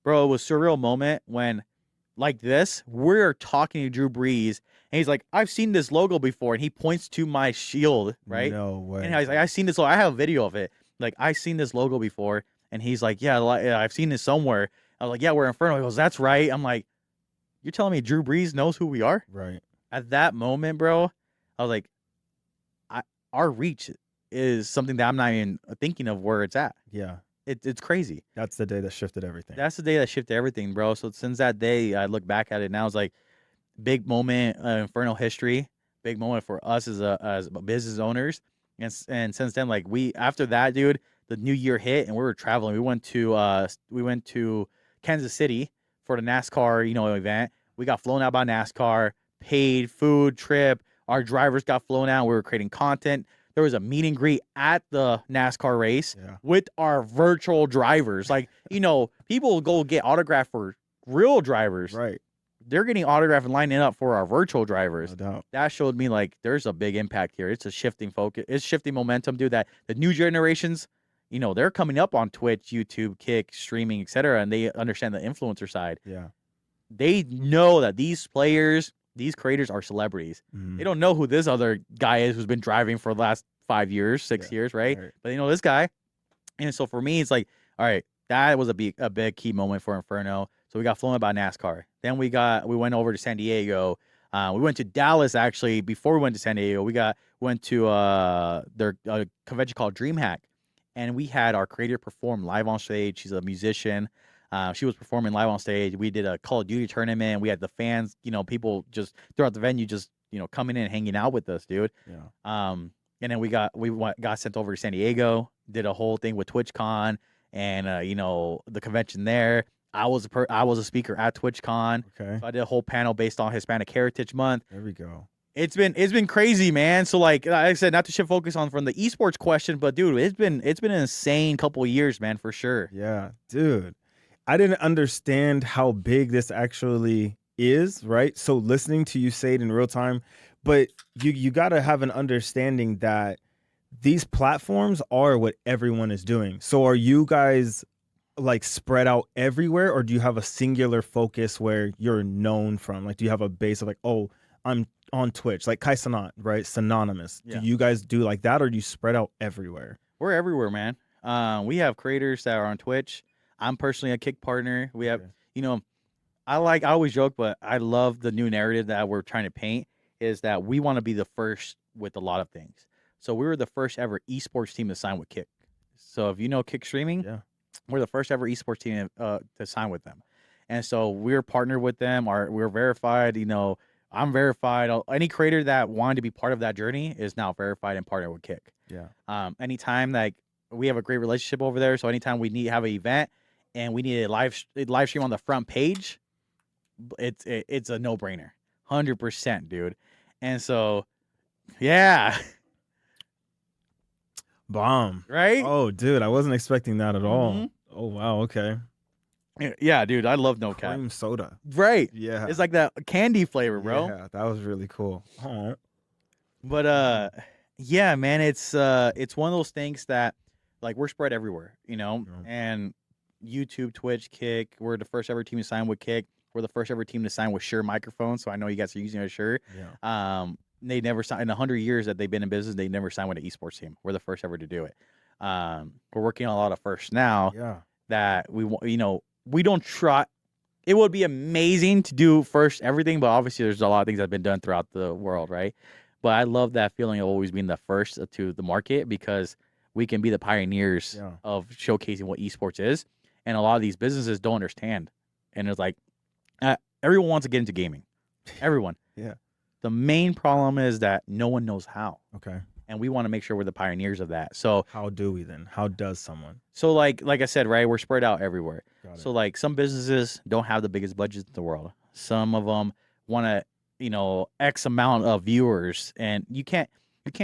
B: Bro, it was a surreal moment when, like this, we're talking to Drew Brees, and he's like, I've seen this logo before, and he points to my shield, right?
A: No way.
B: And he's like, I've seen this. I have a video of it. Like, I've seen this logo before, and he's like, yeah, I've seen this somewhere. I was like, yeah, we're Inferno. He goes, that's right. I'm like, you're telling me Drew Brees knows who we are?
A: Right.
B: At that moment, bro, I was like, our reach is something that I'm not even thinking of where it's at.
A: Yeah.
B: It's crazy.
A: That's the day that shifted everything.
B: That's the day that shifted everything, bro. So since that day, I look back at it now. It's like big moment, Inferno history, big moment for us as business owners. And since then, like after that, dude, the new year hit and we were traveling. We went to Kansas City for the NASCAR, event. We got flown out by NASCAR, paid food, trip. Our drivers got flown out. We were creating content. There was a meet and greet at the NASCAR race with our virtual drivers. Like, people go get autographed for real drivers.
A: Right.
B: They're getting autographed and lining up for our virtual drivers.
A: No doubt.
B: That showed me, like, there's a big impact here. It's a shifting focus. It's shifting momentum, dude, that the new generations, they're coming up on Twitch, YouTube, Kick, streaming, etc., and they understand the influencer side.
A: Yeah.
B: They know that these players, these creators are celebrities. They don't know who this other guy is who's been driving for the last 5 years, 6 years, right? But they know this guy. And so for me, it's like, all right, that was a big key moment for Inferno. So we got flown by NASCAR. Then we went over to San Diego. We went to Dallas, actually. Before we went to San Diego, went to their convention called DreamHack. And we had our creator perform live on stage. She's a musician. She was performing live on stage. We did a Call of Duty tournament. We had the fans, people just throughout the venue, just coming in and hanging out with us, dude.
A: Yeah.
B: And then we got sent over to San Diego. Did a whole thing with TwitchCon and the convention there. I was a speaker at TwitchCon.
A: Okay.
B: So I did a whole panel based on Hispanic Heritage Month.
A: There we go.
B: It's been crazy, man. So like I said, not to shift focus on from the esports question, but dude, it's been an insane couple of years, man, for sure.
A: Yeah, dude. I didn't understand how big this actually is, right? So listening to you say it in real time, but you got to have an understanding that these platforms are what everyone is doing. So are you guys like spread out everywhere, or do you have a singular focus where you're known from? Like, do you have a base of like, oh, I'm on Twitch, like Kai Sanat, right? Synonymous.
B: Yeah.
A: Do you guys do like that, or do you spread out everywhere?
B: We're everywhere, man. We have creators that are on Twitch. I'm personally a Kick partner. We have, I always joke, but I love the new narrative that we're trying to paint is that we want to be the first with a lot of things. So we were the first ever esports team to sign with Kick. So if you know Kick Streaming, we're the first ever esports team to sign with them. And so we're partnered with them. We're verified. I'm verified. Any creator that wanted to be part of that journey is now verified and partnered with Kick.
A: Yeah.
B: Anytime like we have a great relationship over there. So anytime we have an event and we need a live stream on the front page, it's a no brainer, 100%, dude. And so, yeah.
A: Bomb.
B: Right?
A: Oh, dude, I wasn't expecting that at all.
B: Mhm.
A: Oh, wow. Okay.
B: Yeah, dude, I love no cap.
A: Cream soda.
B: Right.
A: Yeah.
B: It's like that candy flavor, bro.
A: Yeah, that was really cool. Oh.
B: But yeah, man, it's one of those things that like we're spread everywhere, and YouTube, Twitch, Kick. We're the first ever team to sign with Kick. We're the first ever team to sign with Shure microphones. So I know you guys are using a Shure.
A: Yeah.
B: They never signed in 100 years that they've been in business. They never signed with an esports team. We're the first ever to do it. We're working on a lot of firsts now.
A: Yeah.
B: That we don't try. It would be amazing to do first everything, but obviously there's a lot of things that have been done throughout the world, right? But I love that feeling of always being the first to the market because we can be the pioneers of showcasing what esports is. And a lot of these businesses don't understand. And it's like, everyone wants to get into gaming. Everyone.
A: Yeah.
B: The main problem is that no one knows how.
A: Okay.
B: And we want to make sure we're the pioneers of that. So
A: how do we then? How does someone?
B: So like I said, right, we're spread out everywhere.
A: Got
B: So
A: it.
B: like some businesses don't have the biggest budgets in the world. Some of them want to, X amount of viewers, and you can't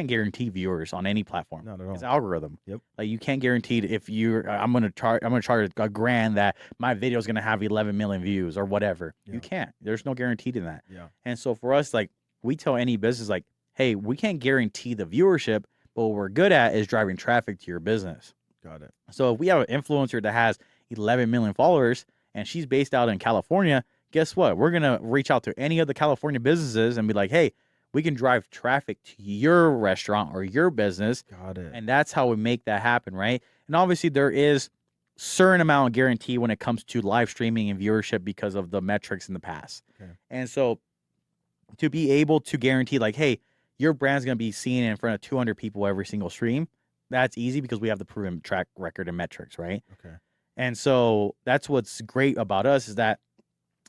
B: guarantee viewers on any platform.
A: Not at all.
B: It's algorithm.
A: Yep.
B: Like you can't guarantee if I'm gonna charge $1,000 that my video is gonna have 11 million views or whatever.
A: Yeah.
B: You can't. There's no guarantee in that.
A: Yeah.
B: And so for us, like we tell any business, like, hey, we can't guarantee the viewership, but what we're good at is driving traffic to your business.
A: Got it.
B: So if we have an influencer that has 11 million followers and she's based out in California, guess what? We're going to reach out to any of the California businesses and be like, hey, we can drive traffic to your restaurant or your business.
A: Got it.
B: And that's how we make that happen, right? And obviously there is certain amount of guarantee when it comes to live streaming and viewership because of the metrics in the past.
A: Okay.
B: And so to be able to guarantee like, hey, your brand's going to be seen in front of 200 people every single stream, that's easy because we have the proven track record and metrics, right?
A: Okay.
B: And so that's what's great about us is that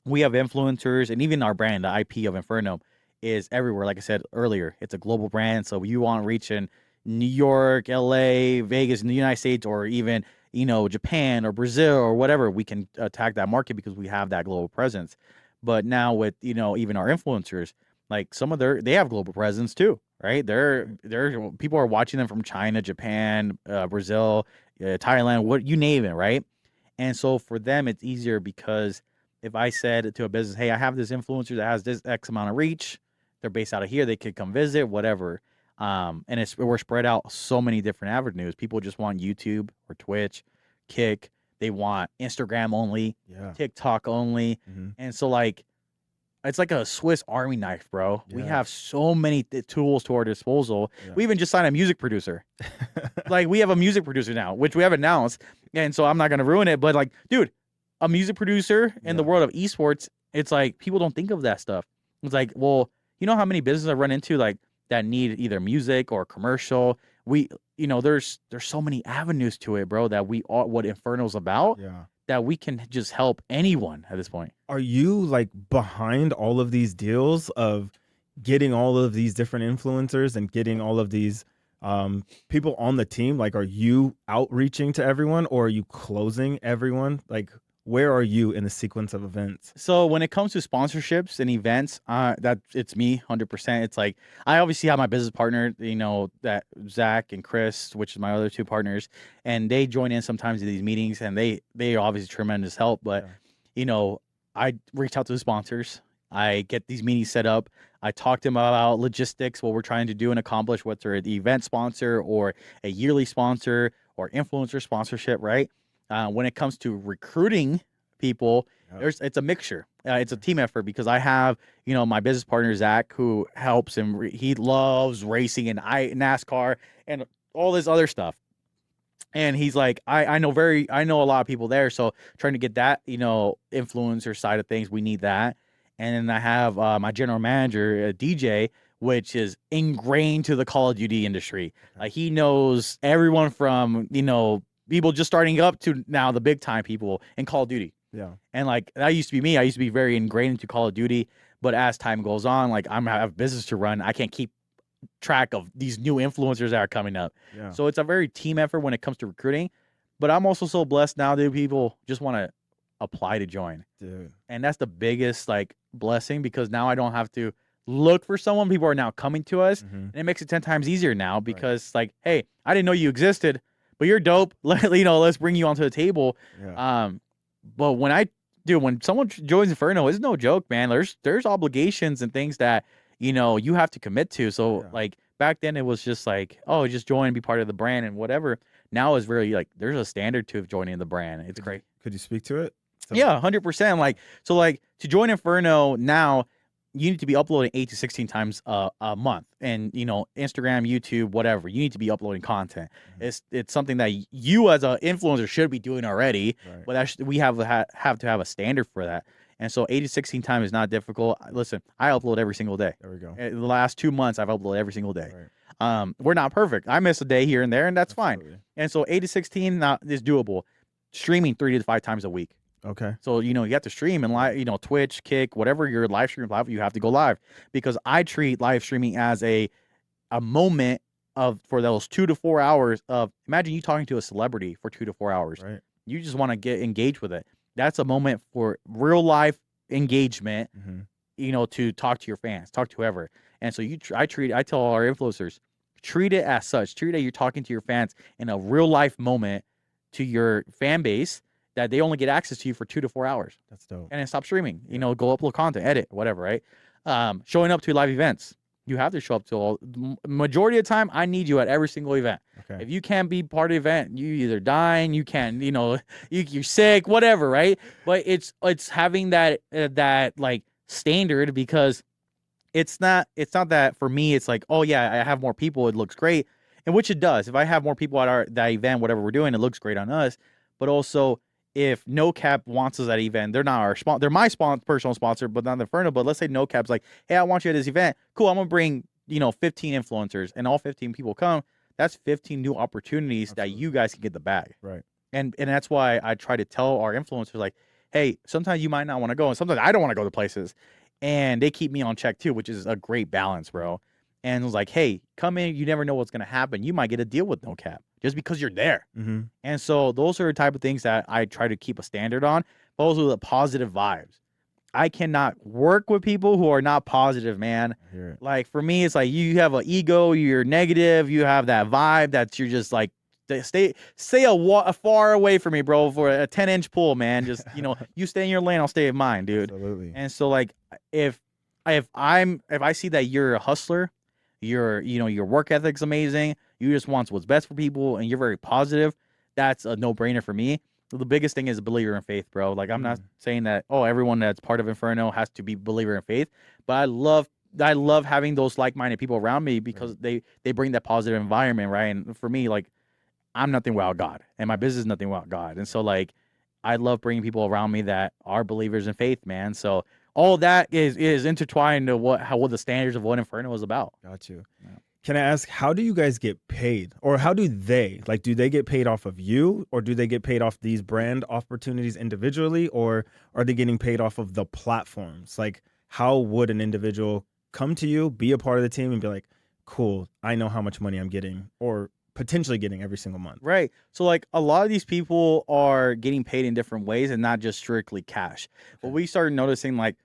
B: we have influencers, and even our brand, the IP of Inferno, is everywhere. Like I said earlier, it's a global brand. So you want to reach in New York, LA, Vegas, in the United States, or even, Japan or Brazil or whatever, we can attack that market because we have that global presence. But now with, even our influencers, like they have global presence too, right? They're people are watching them from China, Japan, Brazil, Thailand, what you name it, right? And so for them, it's easier because if I said to a business, hey, I have this influencer that has this X amount of reach, they're based out of here, they could come visit, whatever. And we're spread out so many different avenues. People just want YouTube or Twitch, Kick. They want Instagram only, TikTok only. And so like, it's like a Swiss Army knife, bro. We have so many tools to our disposal. We even just signed a music producer. Like, we have a music producer now, which we have announced. And so I'm not going to ruin it. But, like, dude, a music producer in the world of esports, it's like people don't think of that stuff. It's like, well, you know how many businesses I run into, like, that need either music or commercial? There's so many avenues to it, bro, that what Inferno's about. That we can just help anyone at this point.
A: Are you like behind all of these deals of getting all of these different influencers and getting all of these people on the team? Like, are you outreaching to everyone, or are you closing everyone? Like, where are you in the sequence of events?
B: So when it comes to sponsorships and events, it's me 100%. It's like, I obviously have my business partner, that Zach and Chris, which is my other two partners, and they join in sometimes in these meetings, and they are obviously tremendous help. But I reach out to the sponsors. I get these meetings set up. I talk to them about logistics, what we're trying to do and accomplish, whether it's the event sponsor or a yearly sponsor or influencer sponsorship, right? When it comes to recruiting people, it's a mixture. It's a team effort because I have, my business partner, Zach, who helps him. He loves racing and NASCAR and all this other stuff. And he's like, I know a lot of people there. So trying to get that, influencer side of things, we need that. And then I have my general manager, DJ, which is ingrained to the Call of Duty industry. Like, he knows everyone from, people just starting up to now the big time people in Call of Duty.
A: Yeah.
B: And like, that used to be me. I used to be very ingrained into Call of Duty. But as time goes on, like, I have business to run. I can't keep track of these new influencers that are coming up. Yeah. So it's a very team effort when it comes to recruiting. But I'm also so blessed now that people just want to apply to join.
A: Dude.
B: And that's the biggest like blessing, because now I don't have to look for someone. People are now coming to us. And it makes it 10 times easier now because like, hey, I didn't know you existed, but you're dope. Let's bring you onto the table. Yeah. But when someone joins Inferno, it's no joke, man. There's obligations and things that, you have to commit to. So like back then it was just like, oh, just join, be part of the brand and whatever. Now it's really like, there's a standard to joining the brand. It's great.
A: Could you speak to it?
B: Yeah, 100%. Like, so like to join Inferno now, you need to be uploading 8 to 16 times a month, and Instagram, YouTube, whatever. You need to be uploading content. It's something that you as an influencer should be doing already, but we have to have a standard for that. And so 8 to 16 times is not difficult. Listen, I upload every single day.
A: There we go.
B: In the last 2 months, I've uploaded every single day. We're not perfect. I miss a day here and there, and that's fine. And so 8 to 16 now is doable. Streaming 3 to 5 times a week.
A: Okay.
B: So, you have to stream and live, Twitch, Kick, whatever your live stream platform, you have to go live, because I treat live streaming as a moment for those 2 to 4 hours of, imagine you talking to a celebrity for 2 to 4 hours.
A: Right.
B: You just want to get engaged with it. That's a moment for real life engagement, to talk to your fans, talk to whoever. And so I tell all our influencers, treat it as such. Treat it, you're talking to your fans in a real life moment to your fan base, that they only get access to you for 2 to 4 hours.
A: That's dope.
B: And then stop streaming. Go upload content, edit, whatever, right? Showing up to live events. You have to show up to majority of the time. I need you at every single event. Okay. If you can't be part of the event, you either dying, you can, you're sick, whatever, right? But it's having that like standard, because it's not that for me. It's like, oh yeah, I have more people, it looks great, and which it does. If I have more people at that event, whatever we're doing, it looks great on us. But also, if No Cap wants us at event, they're not our sponsor. They're my personal sponsor, but not the Inferno. But let's say No Cap's like, hey, I want you at this event. Cool, I'm gonna bring 15 influencers, and all 15 people come. That's 15 new opportunities that you guys can get the bag.
A: Right.
B: And that's why I try to tell our influencers, like, hey, sometimes you might not want to go, and sometimes I don't want to go to places, and they keep me on check too, which is a great balance, bro. And it was like, hey, come in. You never know what's gonna happen. You might get a deal with No Cap just because you're there. And so those are the type of things that I try to keep a standard on, but also the positive vibes. I cannot work with people who are not positive, man.
A: I hear it.
B: Like for me, it's like you have an ego, you're negative, you have that vibe that you're just like stay far away from me, bro, for a 10-inch pool, man. Just you stay in your lane, I'll stay in mine, dude.
A: Absolutely.
B: And so like if I see that you're a hustler, your work ethic's amazing, you just want what's best for people, and you're very positive, that's a no-brainer for me. The biggest thing is a believer in faith, bro. Like I'm not saying that everyone that's part of Inferno has to be believer in faith, but I love having those like-minded people around me because they bring that positive environment, right? And for me, like I'm nothing without God, and my business is nothing without God, and so like I love bringing people around me that are believers in faith, man. So all that is intertwined to what the standards of what Inferno is about.
A: Got you.
B: Yeah.
A: Can I ask, how do you guys get paid? Or how do they get paid off of you? Or do they get paid off these brand opportunities individually? Or are they getting paid off of the platforms? Like, how would an individual come to you, be a part of the team, and be like, cool, I know how much money I'm getting or potentially getting every single month?
B: Right. So, like, a lot of these people are getting paid in different ways and not just strictly cash. But we started noticing, like,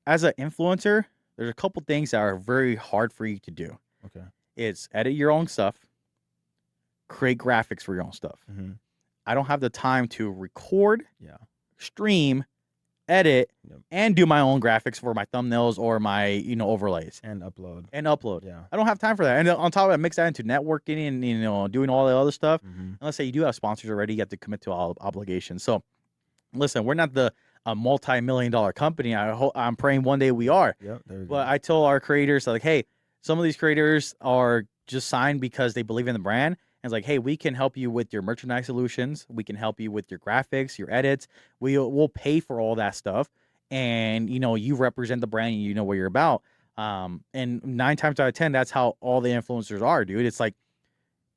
B: as an influencer, there's a couple things that are very hard for you to do.
A: Okay.
B: It's edit your own stuff, create graphics for your own stuff.
A: Mm-hmm.
B: I don't have the time to record, stream, edit,
A: and
B: do my own graphics for my thumbnails or my overlays
A: and upload.
B: Yeah, I don't have time for that. And on top of that, mix that into networking and doing all the other stuff.
A: Mm-hmm.
B: Let's say you do have sponsors already, you have to commit to all obligations. So, listen, we're not a multi-million-dollar company. I'm praying one day we are.
A: Yep. There we go.
B: But I tell our creators, like, hey, some of these creators are just signed because they believe in the brand. And it's like, hey, we can help you with your merchandise solutions. We can help you with your graphics, your edits. We'll pay for all that stuff. And, you represent the brand and you know what you're about. And 9 times out of 10, that's how all the influencers are, dude. It's like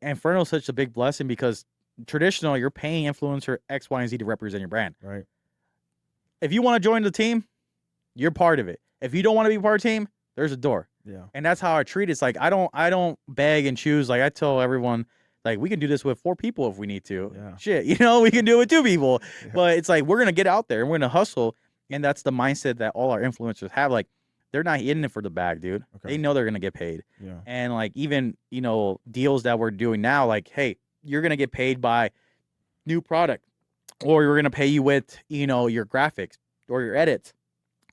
B: Inferno is such a big blessing because traditionally you're paying influencer X, Y, and Z to represent your brand.
A: Right.
B: If you want to join the team, you're part of it. If you don't want to be part of the team, there's a door.
A: Yeah.
B: And that's how I treat it. It's like I don't beg and choose. Like I tell everyone, like we can do this with 4 people if we need to.
A: Yeah.
B: Shit, we can do it with 2 people. Yeah. But it's like we're gonna get out there and we're gonna hustle. And that's the mindset that all our influencers have. Like they're not in it for the bag, dude. Okay. They know they're gonna get paid.
A: Yeah.
B: And like even deals that we're doing now, like hey, you're gonna get paid by new product, or we're gonna pay you with your graphics or your edits.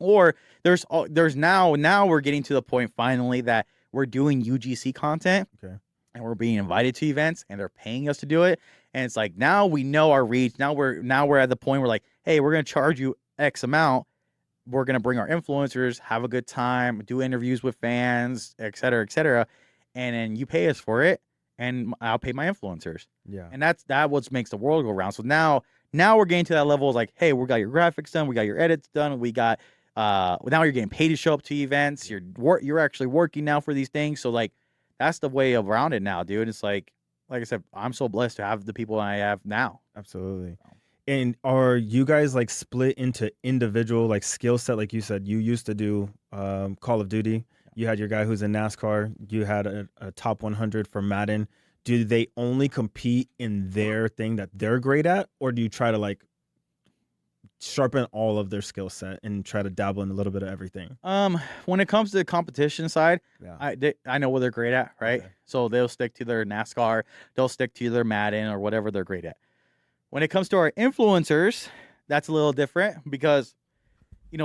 B: Or there's now we're getting to the point finally that we're doing UGC content, and we're being invited to events, and they're paying us to do it. And it's like now we know our reach. Now we're at the point where like, hey, we're gonna charge you X amount. We're gonna bring our influencers, have a good time, do interviews with fans, et cetera, and then you pay us for it, and I'll pay my influencers.
A: Yeah,
B: and that's what makes the world go round. So now we're getting to that level. Of like, hey, we got your graphics done, we got your edits done, we got. Now you're getting paid to show up to events. You're actually working now for these things. So like, that's the way around it now, dude. It's like I said, I'm so blessed to have the people I have now.
A: Absolutely. And are you guys like split into individual like skill set? Like you said, you used to do Call of Duty. You had your guy who's in NASCAR. You had a top 100 for Madden. Do they only compete in their thing that they're great at, or do you try to like sharpen all of their skill set and try to dabble in a little bit of everything?
B: When it comes to the competition side, I know what they're great at, right?
A: Okay.
B: So they'll stick to their NASCAR, they'll stick to their Madden or whatever they're great at. When it comes to our influencers, that's a little different because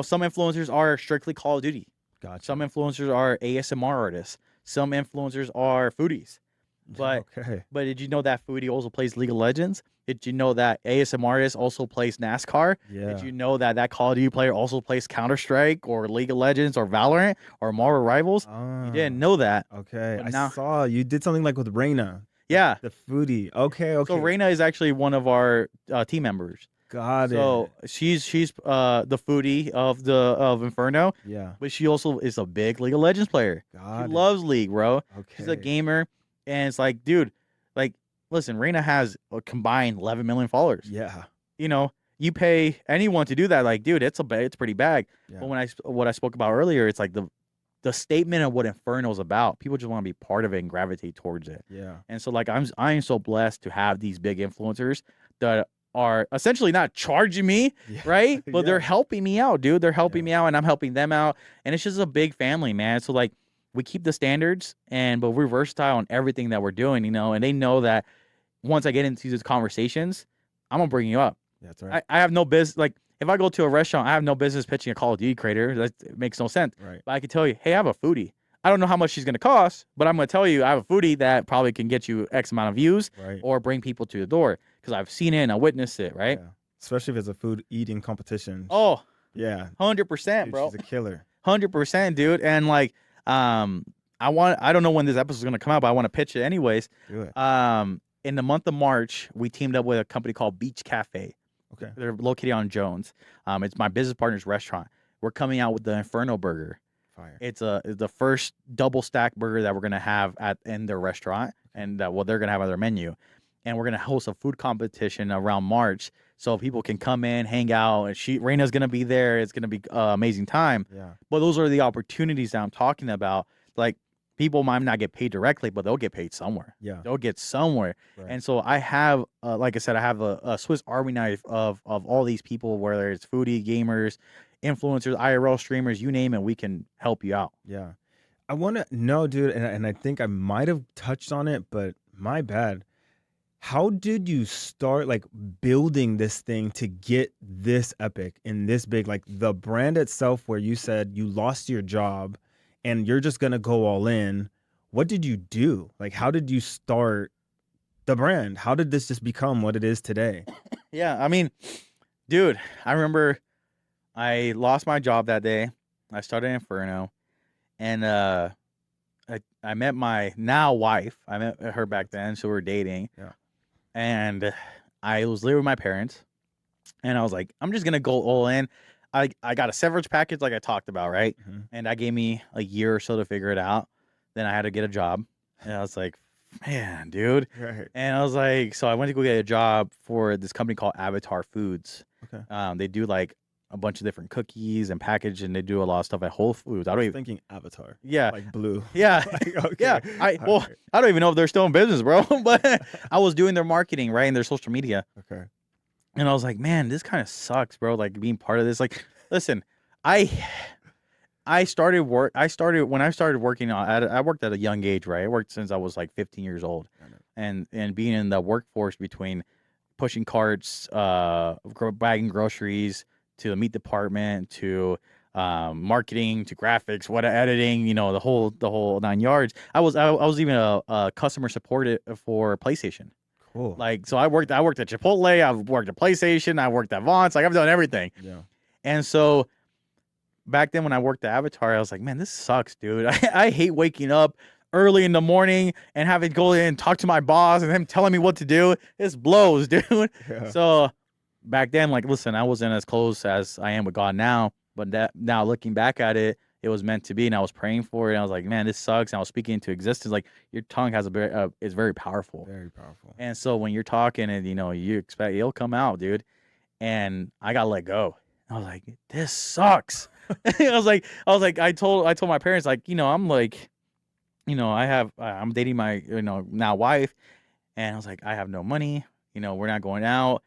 B: some influencers are strictly Call of Duty.
A: Gotcha.
B: Some influencers are ASMR artists. Some influencers are foodies. But did you know that foodie also plays League of Legends? Did you know that ASMR artist also plays NASCAR?
A: Yeah.
B: Did you know that Call of Duty player also plays Counter-Strike or League of Legends or Valorant or Marvel Rivals? You didn't know that.
A: Okay.
B: But now,
A: I saw you did something like with Reina.
B: Yeah.
A: The foodie. Okay.
B: So Reina is actually one of our team members.
A: Got it.
B: So she's the foodie of Inferno.
A: Yeah.
B: But she also is a big League of Legends player. She loves League, bro.
A: Okay.
B: She's a gamer. And it's like, dude, like, listen, Reina has a combined 11 million followers.
A: Yeah.
B: You pay anyone to do that, like, dude, it's pretty bag.
A: Yeah.
B: But what I spoke about earlier, it's like the statement of what Inferno is about. People just want to be part of it and gravitate towards it.
A: Yeah.
B: And so like I'm so blessed to have these big influencers that are essentially not charging me, right? But they're helping me out, dude. They're helping me out, and I'm helping them out, and it's just a big family, man. So like, we keep the standards, but we're versatile on everything that we're doing, and they know that once I get into these conversations, I'm gonna bring you up.
A: That's right.
B: I have no business, like, if I go to a restaurant, I have no business pitching a Call of Duty creator. That makes no sense.
A: Right.
B: But I can tell you, hey, I have a foodie. I don't know how much she's going to cost, but I'm going to tell you I have a foodie that probably can get you X amount of views or bring people to the door because I've seen it and I witnessed it, right?
A: Yeah. Especially if it's a food eating competition.
B: Oh,
A: yeah.
B: 100%,
A: Dude,
B: bro.
A: She's a killer.
B: 100%, dude. And like, I don't know when this episode is going to come out, but I want to pitch it anyways.
A: Do it.
B: In the month of March, we teamed up with a company called Beach Cafe.
A: Okay.
B: They're located on Jones. It's my business partner's restaurant. We're coming out with the Inferno burger.
A: Fire.
B: It's the first double stack burger that we're gonna have in their restaurant, and they're gonna have on their menu, and we're gonna host a food competition around March, so people can come in, hang out, and Raina's gonna be there. It's gonna be amazing time.
A: Yeah.
B: But those are the opportunities that I'm talking about. Like, people might not get paid directly, but they'll get paid somewhere.
A: Yeah.
B: They'll get somewhere.
A: Right.
B: And so I have, like I said, I have a Swiss Army knife of all these people, whether it's foodie, gamers, influencers, IRL streamers, you name it, we can help you out.
A: Yeah. I want to know, dude, and I think I might have touched on it, but my bad. How did you start like building this thing to get this epic and this big, like the brand itself, where you said you lost your job and you're just going to go all in? What did you do? Like, how did you start the brand? How did this just become what it is today?
B: Yeah. I mean, dude, I remember I lost my job that day. I started Inferno, and I met my now wife. I met her back then, so we were dating.
A: Yeah.
B: And I was living with my parents, and I was like, I'm just gonna go all in. I got a severance package like I talked about, right?
A: Mm-hmm.
B: And that gave me a year or so to figure it out. Then I had to get a job, and I was like, man, dude.
A: Right.
B: And I was like, so I went to go get a job for this company called Avatar Foods.
A: Okay.
B: They do like a bunch of different cookies and package, and they do a lot of stuff at Whole Foods. I don't even
A: thinking Avatar.
B: Yeah.
A: Like blue.
B: Yeah.
A: Like, okay.
B: Yeah. I don't even know if they're still in business, bro. But I was doing their marketing, right, and their social media.
A: Okay.
B: And I was like, man, this kind of sucks, bro. Like, being part of this. Like, listen, I started when I started working I worked at a young age, right? I worked since I was like 15 years old. And being in the workforce between pushing carts, bagging groceries, to the meat department, to marketing, to graphics, editing, the whole 9 yards. I was even a customer support for PlayStation.
A: Cool.
B: Like, so I worked at Chipotle, I've worked at PlayStation, I worked at Vaughn's, like I've done everything.
A: Yeah.
B: And so back then when I worked at Avatar, I was like, man, this sucks, dude. I hate waking up early in the morning and having to go in and talk to my boss and him telling me what to do. This blows, dude.
A: Yeah.
B: So back then, like, listen, I wasn't as close as I am with God now, but now looking back at it, it was meant to be, and I was praying for it, and I was like, man, this sucks, and I was speaking into existence. Like, your tongue has is very powerful.
A: Very powerful.
B: And so when you're talking and, you expect it'll come out, dude, and I got let go. I was like, this sucks. I told my parents, like, I'm like, I'm dating my, now wife, and I was like, I have no money, we're not going out.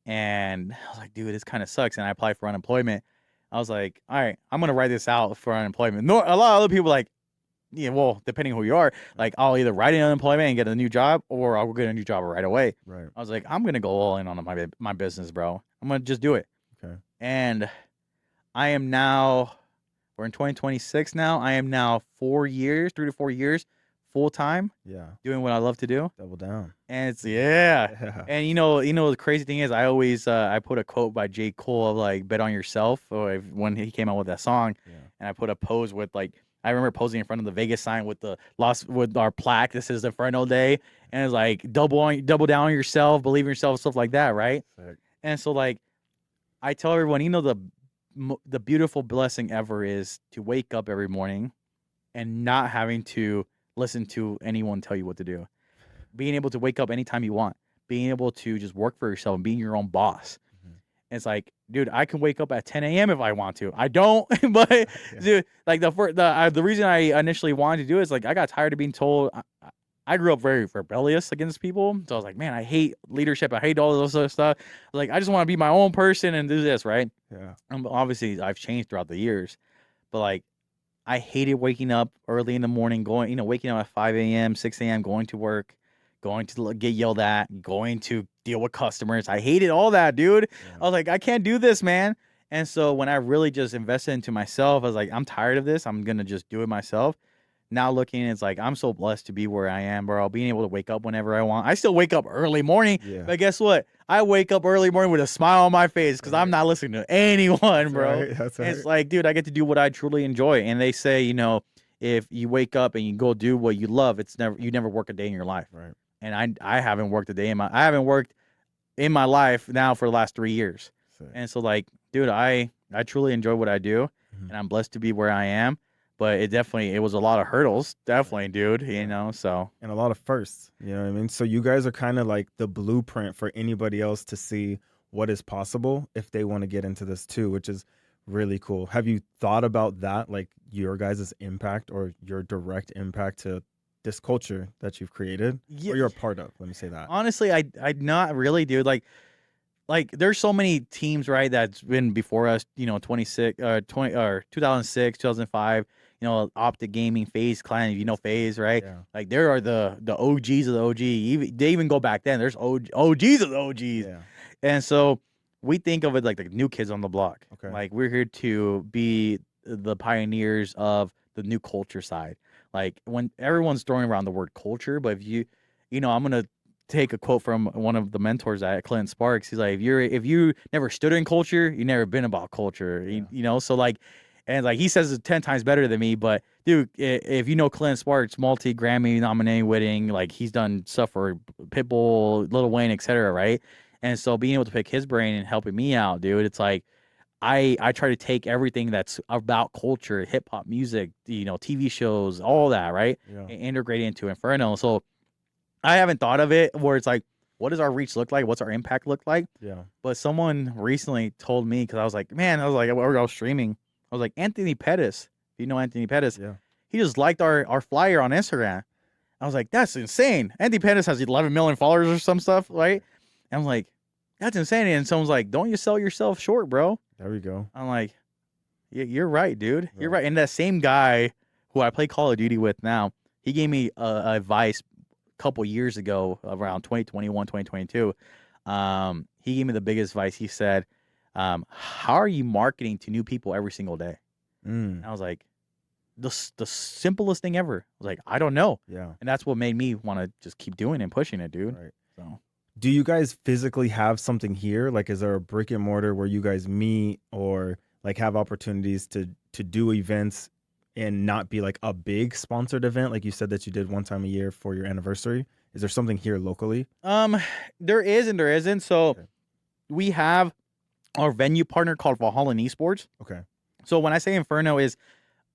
B: And I was like, dude, this kind of sucks. And I applied for unemployment. I was like, all right, I'm going to write this out for unemployment. No, a lot of other people like, yeah, well, depending who you are, like, I'll either write in unemployment and get a new job, or I'll get a new job right away.
A: Right.
B: I was like, I'm going to go all in on my business, bro. I'm going to just do it.
A: Okay.
B: And I am now, we're in 2026 now. I am now 3 to 4 years full time.
A: Yeah.
B: Doing what I love to do.
A: Double down.
B: And it's and the crazy thing is, I always I put a quote by J. Cole of like, bet on yourself, when he came out with that song.
A: Yeah.
B: And I put a pose with, like, I remember posing in front of the Vegas sign with our plaque. This is the Inferno Day, and it's like, double down on yourself, believe in yourself, stuff like that, right?
A: Sick.
B: And so, like, I tell everyone, the beautiful blessing ever is to wake up every morning and not having to listen to anyone tell you what to do. Being able to wake up anytime you want. Being able to just work for yourself and being your own boss. Mm-hmm. It's like, dude, I can wake up at 10 a.m. if I want to. I don't, but dude, like the reason I initially wanted to do it is, like, I got tired of being told I grew up very rebellious against people. So I was like, man, I hate leadership. I hate all those other stuff. Like, I just want to be my own person and do this, right?
A: Yeah.
B: Obviously, I've changed throughout the years, but like, I hated waking up early in the morning, waking up at 5 a.m., 6 a.m., going to work, going to get yelled at, going to deal with customers. I hated all that, dude.
A: Yeah.
B: I was like, I can't do this, man. And so when I really just invested into myself, I was like, I'm tired of this. I'm going to just do it myself. Now looking, it's like, I'm so blessed to be where I am, bro. Being able to wake up whenever I want. I still wake up early morning,
A: Yeah.
B: but guess what? I wake up early morning with a smile on my face because I'm not listening to anyone, bro.
A: Right. That's right.
B: It's like, dude, I get to do what I truly enjoy. And they say, if you wake up and you go do what you love, you never work a day in your life.
A: Right.
B: And I haven't worked a day I haven't worked in my life now for the last 3 years.
A: Sick.
B: And so, like, dude, I truly enjoy what I do, and I'm blessed to be where I am. But it was a lot of hurdles, definitely, dude. So
A: And a lot of firsts. You know what I mean? So you guys are kind of like the blueprint for anybody else to see what is possible if they want to get into this too, which is really cool. Have you thought about that, like your guys' impact or your direct impact to this culture that you've created or you're a part of? Let me say that.
B: Honestly, I not really, dude. Like there's so many teams, right, that's been before us, 2006, 2005, Optic Gaming, FaZe Clan, FaZe, right?
A: Yeah.
B: Like there are the OGs of the OG. They even go back then. There's OGs of the OGs.
A: Yeah.
B: And so we think of it like the new kids on the block.
A: Okay.
B: Like we're here to be the pioneers of the new culture side. Like when everyone's throwing around the word culture, but if I'm going to take a quote from one of the mentors at Clinton Sparks. He's like, if you never stood in culture, you never been about culture.
A: Yeah.
B: So like, and like he says it 10 times better than me. But dude, if you know Clinton Sparks, multi-Grammy nominated winning, like he's done stuff for Pitbull, Lil Wayne, etc. Right? And so being able to pick his brain and helping me out, dude, it's like I try to take everything that's about culture, hip hop music, TV shows, all that, right, and integrate it into Inferno. So I haven't thought of it where it's like, what does our reach look like? What's our impact look like?
A: Yeah.
B: But someone recently told me, because I was like, I was streaming. I was like, Anthony Pettis. If you know Anthony Pettis, he just liked our flyer on Instagram. I was like, that's insane. Anthony Pettis has 11 million followers or some stuff, right? And I'm like, that's insane. And someone's like, don't you sell yourself short, bro?
A: There we go.
B: I'm like, yeah, you're right, dude. You're right. And that same guy who I play Call of Duty with now, he gave me advice couple years ago, around 2021, 2022, he gave me the biggest advice. He said, how are you marketing to new people every single day? And I was like, the simplest thing ever. I was like, I don't know.
A: Yeah.
B: And that's what made me want to just keep doing it and pushing it, dude.
A: Right.
B: So
A: do you guys physically have something here? Like, is there a brick and mortar where you guys meet or like have opportunities to do events and not be like a big sponsored event, like you said that you did one time a year for your anniversary? Is there something here locally?
B: There is and there isn't. So we have our venue partner called Valhalla Esports.
A: Okay.
B: So when I say Inferno is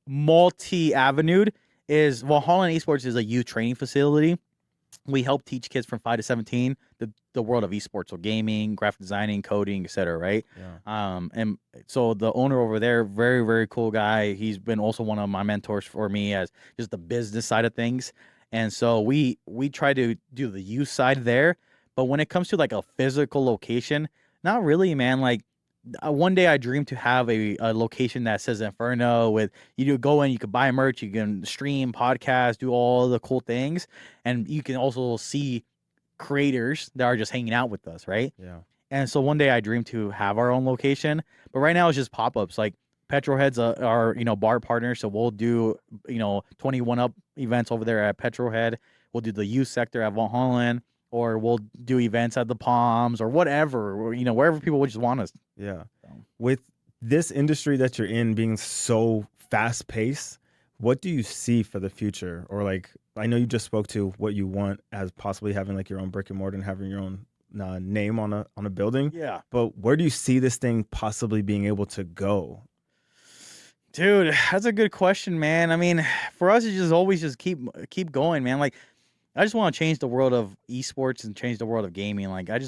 B: multi-avenued, is Valhalla Esports is a youth training facility. We help teach kids from 5 to 17 the world of esports, so gaming, graphic designing, coding, etc. Right?
A: Yeah.
B: And so the owner over there, very, very cool guy. He's been also one of my mentors for me as just the business side of things. And so we try to do the youth side there. But when it comes to like a physical location, not really, man. Like one day I dreamed to have a location that says Inferno with you go in, you can buy merch, you can stream, podcast, do all the cool things. And you can also see creators that are just hanging out with us, right?
A: Yeah.
B: And so one day I dreamed to have our own location, but right now it's just pop-ups. Like Petrolhead's our bar partner, so we'll do 21 up events over there at Petrolhead. We'll do the youth sector at Valhalla, or we'll do events at the Palms or whatever, or, wherever people would just want us.
A: Yeah. With this industry that you're in being so fast paced, what do you see for the future? Or like, I know you just spoke to what you want as possibly having like your own brick and mortar and having your own name on a building.
B: Yeah.
A: But where do you see this thing possibly being able to go?
B: Dude, that's a good question, man. I mean, for us, it's just always just keep going, man. Like, I just want to change the world of esports and change the world of gaming. Like, I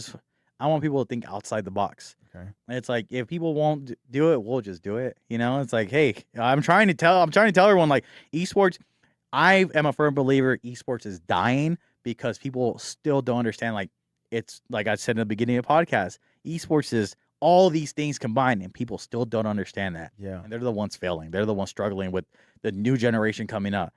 B: want people to think outside the box.
A: Okay.
B: It's like, if people won't do it, we'll just do it. It's like, hey, I'm trying to tell everyone, like, esports, I am a firm believer esports is dying because people still don't understand. Like, it's like I said in the beginning of the podcast, esports is all these things combined, and people still don't understand that.
A: Yeah.
B: And they're the ones failing. They're the ones struggling with the new generation coming up.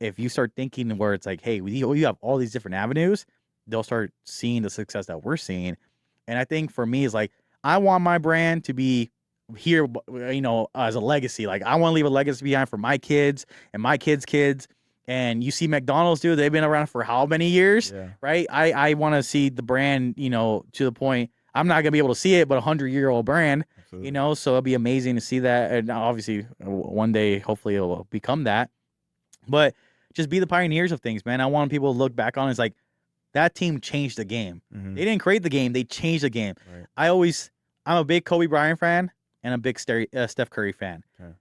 B: If you start thinking where it's like, hey, you have all these different avenues, they'll start seeing the success that we're seeing. And I think for me, is like, I want my brand to be here, as a legacy. Like, I want to leave a legacy behind for my kids and my kids' kids. And you see McDonald's, dude, they've been around for how many years, right? I want to see the brand, to the point, I'm not going to be able to see it, but 100-year-old brand,
A: Absolutely.
B: so it'd be amazing to see that. And obviously one day, hopefully it'll become that. But just be the pioneers of things, man. I want people to look back on it as like, that team changed the game.
A: Mhm.
B: They didn't create the game. They changed the game.
A: Right.
B: I'm a big Kobe Bryant fan and a big Steph Curry fan.
A: Okay.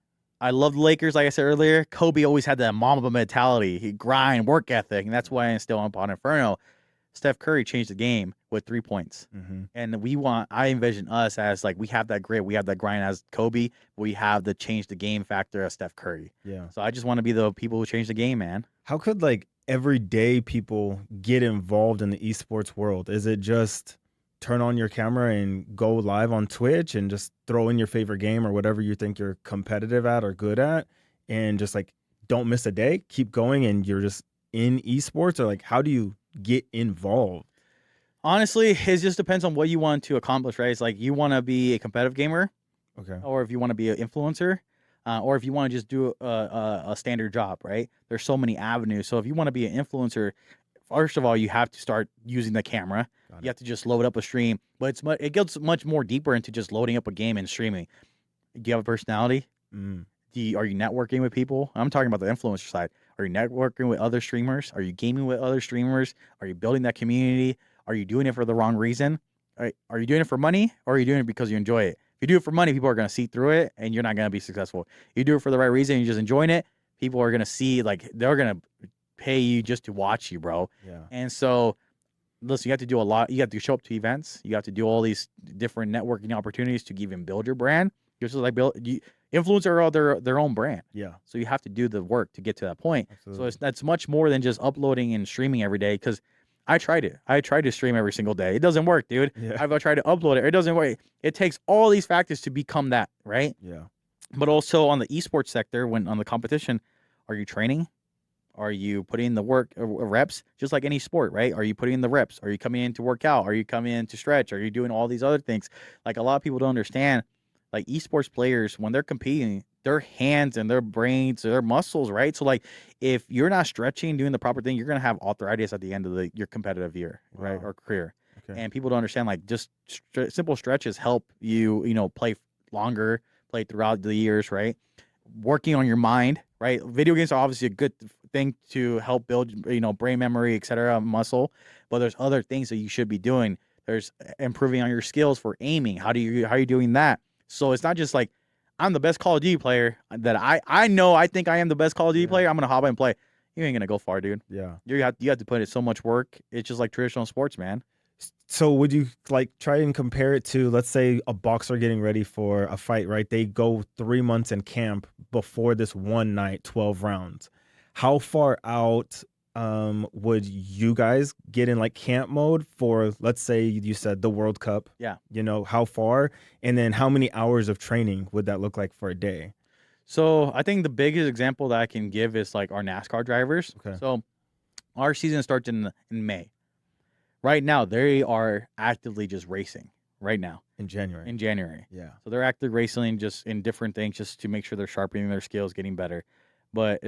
B: I love the Lakers, like I said earlier. Kobe always had that Mamba mentality. He grind, work ethic, and that's why I instill upon Inferno. Steph Curry changed the game with 3 points.
A: Mhm.
B: And I envision us as like, we have that grit, we have that grind as Kobe, we have the change the game factor as Steph Curry.
A: Yeah.
B: So I just want to be the people who change the game, man.
A: How could like everyday people get involved in the esports world? Is it just turn on your camera and go live on Twitch and just throw in your favorite game or whatever you think you're competitive at or good at, and just like don't miss a day, keep going, and you're just in esports? Or like, how do you get involved?
B: Honestly, it just depends on what you want to accomplish, right? It's like, you want to be a competitive gamer,
A: Okay.
B: or if you want to be an influencer, or if you want to just do a standard job, right? There's so many avenues. So if you want to be an influencer, first of all, you have to start using the camera. You have to just load up a stream, but it gets much more deeper into just loading up a game and streaming. Do you have a personality?
A: Mm.
B: Are you networking with people? I'm talking about the influencer side. Are you networking with other streamers? Are you gaming with other streamers? Are you building that community? Are you doing it for the wrong reason? Are you doing it for money, or are you doing it because you enjoy it? If you do it for money, people are going to see through it, and you're not going to be successful. You do it for the right reason, you're just enjoying it, people are going to see, like, they're going to pay you just to watch you, bro.
A: Yeah.
B: And so, listen, you have to do a lot. You have to show up to events. You have to do all these different networking opportunities to even build your brand. You're just like influencers are their own brand.
A: Yeah.
B: So you have to do the work to get to that point.
A: Absolutely.
B: So that's much more than just uploading and streaming every day. Because I tried it. I tried to stream every single day. It doesn't work, dude.
A: Yeah.
B: I've tried to upload it. It doesn't work. It takes all these factors to become that, right?
A: Yeah.
B: But also on the esports sector, when on the competition, are you training? Are you putting in the work, reps, just like any sport, right? Are you putting in the reps? Are you coming in to work out? Are you coming in to stretch? Are you doing all these other things? Like, a lot of people don't understand, like, esports players, when they're competing, their hands and their brains, their muscles, right? So, like, if you're not stretching, doing the proper thing, you're going to have arthritis at the end of your competitive year, right?
A: Wow.
B: Or career.
A: Okay.
B: And people don't understand, like, just simple stretches help you, play longer, play throughout the years, right? Working on your mind, right? Video games are obviously a good thing to help build, brain memory, etc., muscle. But there's other things that you should be doing. There's improving on your skills for aiming. How are you doing that? So it's not just like, I'm the best Call of Duty player that I know. I think I am the best Call of Duty player. I'm gonna hop in and play. You ain't gonna go far, dude.
A: Yeah.
B: You have to put in so much work. It's just like traditional sports, man.
A: So would you like try and compare it to, let's say, a boxer getting ready for a fight, right? They go 3 months in camp before this one night, 12 rounds. How far out would you guys get in like camp mode for, let's say you said the World Cup?
B: Yeah.
A: How far? And then how many hours of training would that look like for a day?
B: So I think the biggest example that I can give is like our NASCAR drivers.
A: Okay.
B: So our season starts in May. Right now, they are actively just racing right now.
A: In January.
B: Yeah.
A: Yeah.
B: So they're actively racing just in different things just to make sure they're sharpening their skills, getting better. But